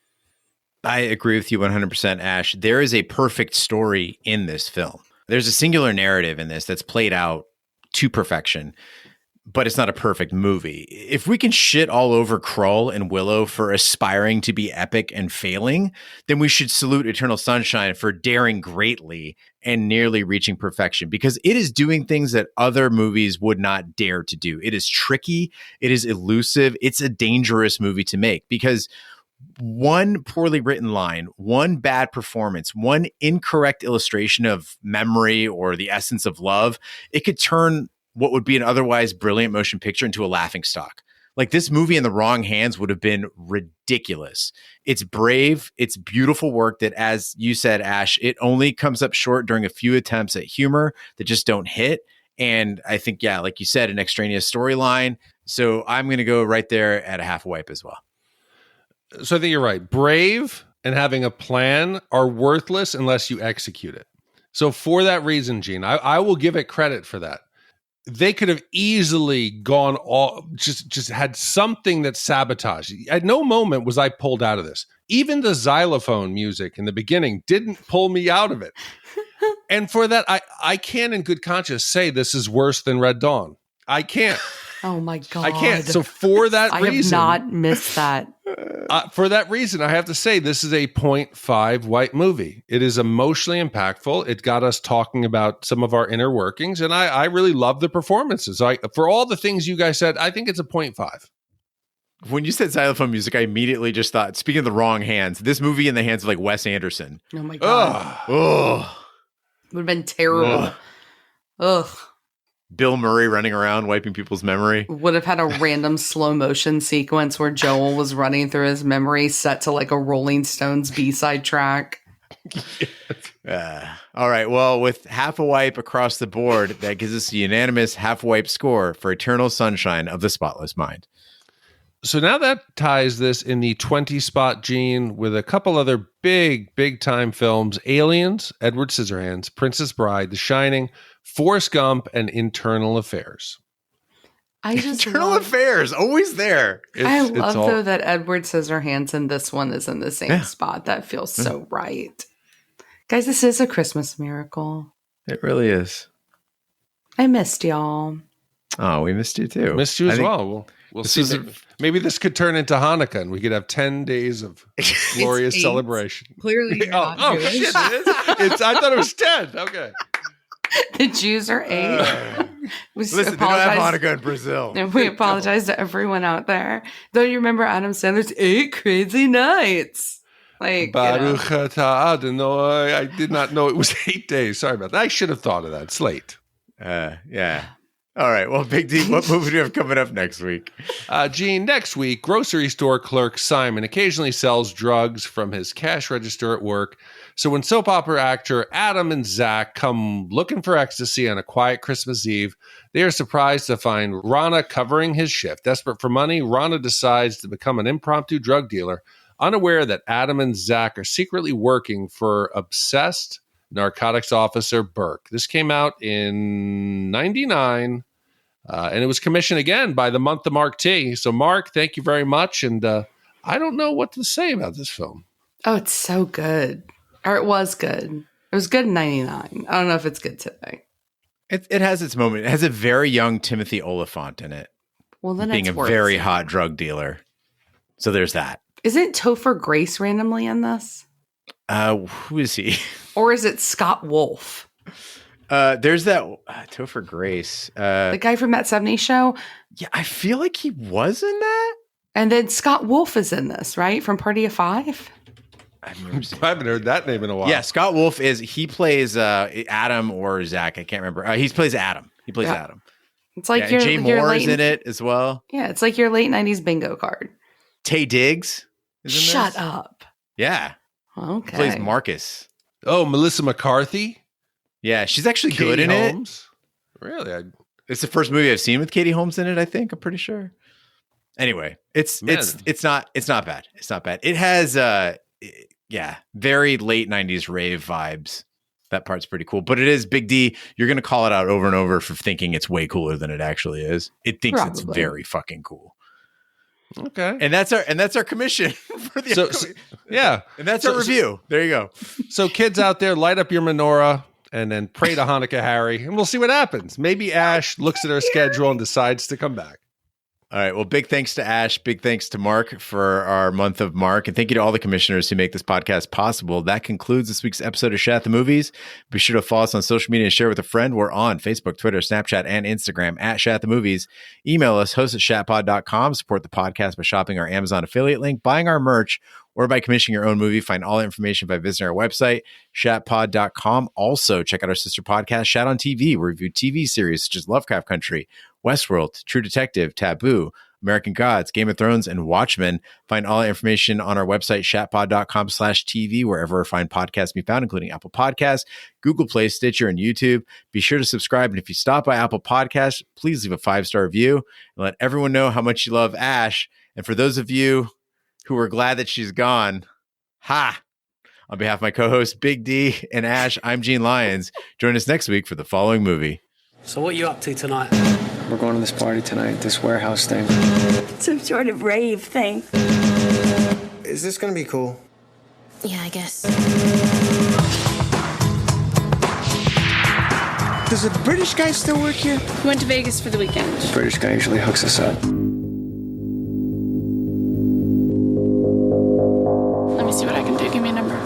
S3: I agree with you 100%, Ash. There is a perfect story in this film. There's a singular narrative in this that's played out to perfection, but it's not a perfect movie. If we can shit all over Krull and Willow for aspiring to be epic and failing, then we should salute Eternal Sunshine for daring greatly and nearly reaching perfection, because it is doing things that other movies would not dare to do. It is tricky. It is elusive. It's a dangerous movie to make, because one poorly written line, one bad performance, one incorrect illustration of memory or the essence of love, it could turn what would be an otherwise brilliant motion picture into a laughingstock. Like, this movie in the wrong hands would have been ridiculous. It's brave. It's beautiful work that, as you said, Ash, it only comes up short during a few attempts at humor that just don't hit. And I think, yeah, like you said, an extraneous storyline. So I'm going to go right there at a half a wipe as well.
S1: So I think you're right. Brave and having a plan are worthless unless you execute it. So for that reason, Gene, I will give it credit for that. They could have easily gone all just had something that sabotaged. At no moment was I pulled out of this. Even the xylophone music in the beginning didn't pull me out of it. And for that, I can't in good conscience say this is worse than Red Dawn. I can't.
S4: Oh my God.
S1: I can't. So for that reason,
S4: I have not missed that.
S1: For that reason, I have to say this is a 0.5 white movie. It is emotionally impactful. It got us talking about some of our inner workings, and I really love the performances. For all the things you guys said, I think it's a 0.5.
S3: When you said xylophone music, I immediately just thought, speaking of the wrong hands, this movie in the hands of like Wes Anderson.
S4: Oh my God. Would have been terrible. Ugh.
S3: Bill Murray running around wiping people's memory.
S4: Would have had a random slow motion sequence where Joel was running through his memory set to like a Rolling Stones B-side track.
S3: All right. Well, with half a wipe across the board, that gives us a unanimous half wipe score for Eternal Sunshine of the Spotless Mind.
S1: So now that ties this in the 20 spot, Gene, with a couple other big time films: Aliens, Edward Scissorhands, Princess Bride, The Shining, Forrest Gump, and Internal Affairs.
S3: Internal Affairs, always there.
S4: I love though that Edward Scissorhands and this one is in the same spot. That feels so right. Guys, this is a Christmas miracle.
S3: It really is.
S4: I missed y'all.
S3: Oh, we missed you too.
S1: Missed you as well. We'll see. Maybe this could turn into Hanukkah and we could have 10 days of glorious celebration.
S4: Clearly you're not Jewish.
S1: Shit, I thought it was 10. Okay.
S4: The Jews are 8.
S3: Listen, they don't have Hanukkah in Brazil.
S4: And we apologize to everyone out there. Don't you remember Adam Sandler's 8 Crazy Nights? Like,
S1: Baruch atah Adonai. I did not know it was 8 days. Sorry about that. I should have thought of that. It's late.
S3: Yeah. All right. Well, Big D, what movie do you have coming up next week?
S1: Gene, next week, grocery store clerk Simon occasionally sells drugs from his cash register at work. So when soap opera actor Adam and Zach come looking for ecstasy on a quiet Christmas Eve, they are surprised to find Rana covering his shift. Desperate for money, Rana decides to become an impromptu drug dealer, unaware that Adam and Zach are secretly working for obsessed narcotics officer Burke. This came out in 99, and it was commissioned again by the month of Mark T. So, Mark, thank you very much. And I don't know what to say about this film.
S4: Oh, it's so good. Or it was good. It was good in 99. I don't know if it's good today.
S3: It has its moment. It has a very young Timothy Oliphant in it.
S4: Well, then
S3: being
S4: it's
S3: a very hot drug dealer. So there's that.
S4: Isn't Topher Grace randomly in this?
S3: Who is he?
S4: Or is it Scott Wolf?
S3: There's that Topher Grace.
S4: The guy from that 70s show?
S3: Yeah, I feel like he was in that.
S4: And then Scott Wolf is in this, right? From Party of Five?
S1: I haven't heard that name in a while.
S3: Yeah, Scott Wolf he plays Adam or Zach. I can't remember. He plays Adam. Adam.
S4: It's like
S3: Jay Moore's in it as well.
S4: Yeah, it's like your late 90s bingo card.
S3: Tay Diggs is in this.
S4: Shut up.
S3: Yeah.
S4: Okay.
S3: He plays Marcus.
S1: Oh, Melissa McCarthy?
S3: Yeah, she's actually
S1: Katie
S3: good in
S1: Holmes? Really?
S3: It's the first movie I've seen with Katie Holmes in it, I think. I'm pretty sure. Anyway, it's not bad. It's not bad. It has very late 90s rave vibes. That part's pretty cool. But it is Big D. You're going to call it out over and over for thinking it's way cooler than it actually is. It thinks it's very fucking cool.
S1: Okay.
S3: And that's our commission for the And that's our review. There you go.
S1: So kids out there, light up your menorah and then pray to Hanukkah Harry, and we'll see what happens. Maybe Ash looks at her schedule and decides to come back.
S3: All right. Well, big thanks to Ash. Big thanks to Mark for our month of Mark. And thank you to all the commissioners who make this podcast possible. That concludes this week's episode of Shat the Movies. Be sure to follow us on social media and share with a friend. We're on Facebook, Twitter, Snapchat, and Instagram at Shat the Movies. Email us, host@shatpod.com. Support the podcast by shopping our Amazon affiliate link, buying our merch, or by commissioning your own movie. Find all the information by visiting our website, shatpod.com. Also, check out our sister podcast, Shat on TV. We review TV series such as Lovecraft Country, Westworld, True Detective, Taboo, American Gods, Game of Thrones, and Watchmen. Find all the information on our website, shatpod.com/TV, wherever fine podcasts be found, including Apple Podcasts, Google Play, Stitcher, and YouTube. Be sure to subscribe. And if you stop by Apple Podcasts, please leave a 5-star review and let everyone know how much you love Ash. And for those of you who are glad that she's gone, on behalf of my co-hosts, Big D and Ash, I'm Gene Lyons. Join us next week for the following movie.
S10: So what are you up to tonight?
S11: We're going to this party tonight, this warehouse thing.
S12: Some sort of rave thing.
S11: Is this gonna be cool?
S12: Yeah, I guess.
S11: Does a British guy still work here?
S13: We went to Vegas for the weekend.
S11: The British guy usually hooks us up.
S13: Let me see what I can do. Give me a number.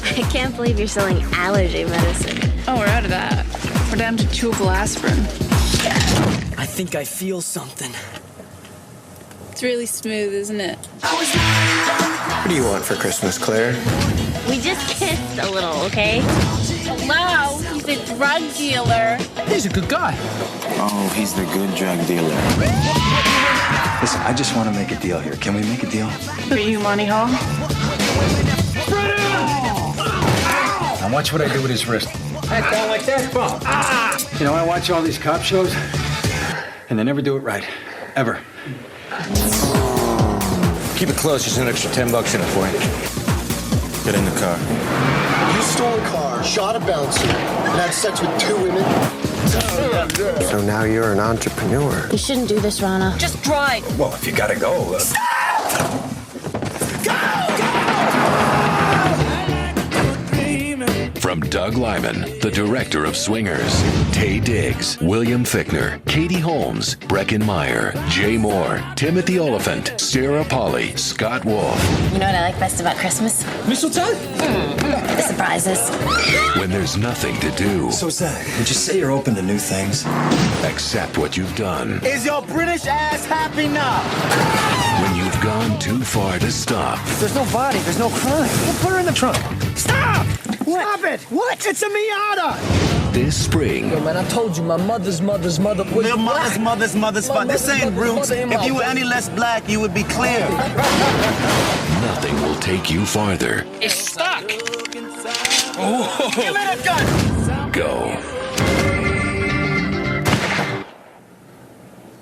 S5: I can't believe you're selling allergy medicine.
S13: Oh, we're out of that. We're down to chewable aspirin.
S10: I think I feel something.
S13: It's really smooth, isn't it?
S11: What do you want for Christmas, Claire?
S5: We just kissed a little, okay?
S13: Hello, he's a drug dealer.
S10: He's a good guy.
S11: Oh, he's the good drug dealer. Listen, I just want to make a deal here. Can we make a deal?
S13: Are you money home?
S14: Now watch what I do with his wrist.
S10: Heck, down like that, bump.
S14: You know, I watch all these cop shows, and they never do it right. Ever.
S15: Keep it close. There's an extra $10 in it for you. Get in the car.
S16: You stole a car, shot a bouncer, and had sex with 2 women?
S11: So now you're an entrepreneur.
S5: You shouldn't do this, Rana.
S13: Just drive.
S15: Well, if you gotta go.
S17: From Doug Lyman, the director of Swingers, Tay Diggs, William Fichtner, Katie Holmes, Breckin Meyer, Jay Moore, Timothy Oliphant, Sarah Polly, Scott Wolf.
S5: You know what I like best about Christmas?
S10: Mistletoe?
S5: The surprises.
S17: When there's nothing to do.
S15: So, Zach, would you say you're open to new things?
S17: Accept what you've done.
S16: Is your British ass happy now?
S17: When you've gone too far to stop.
S16: There's no body, there's no crime. We'll put her in the trunk. Stop! What? Stop it! What? It's a Miata!
S17: This spring.
S10: Yo, man, I told you my mother's mother was
S16: Your mother's fun. This ain't roots. If you were any less black, you would be clear.
S17: Nothing will take you farther.
S10: It's stuck.
S16: Oh. Give me that gun!
S17: Go.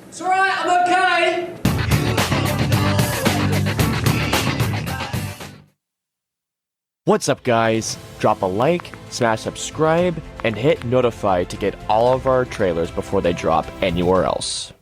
S10: It's alright, I'm okay.
S18: What's up, guys? Drop a like, smash subscribe, and hit notify to get all of our trailers before they drop anywhere else.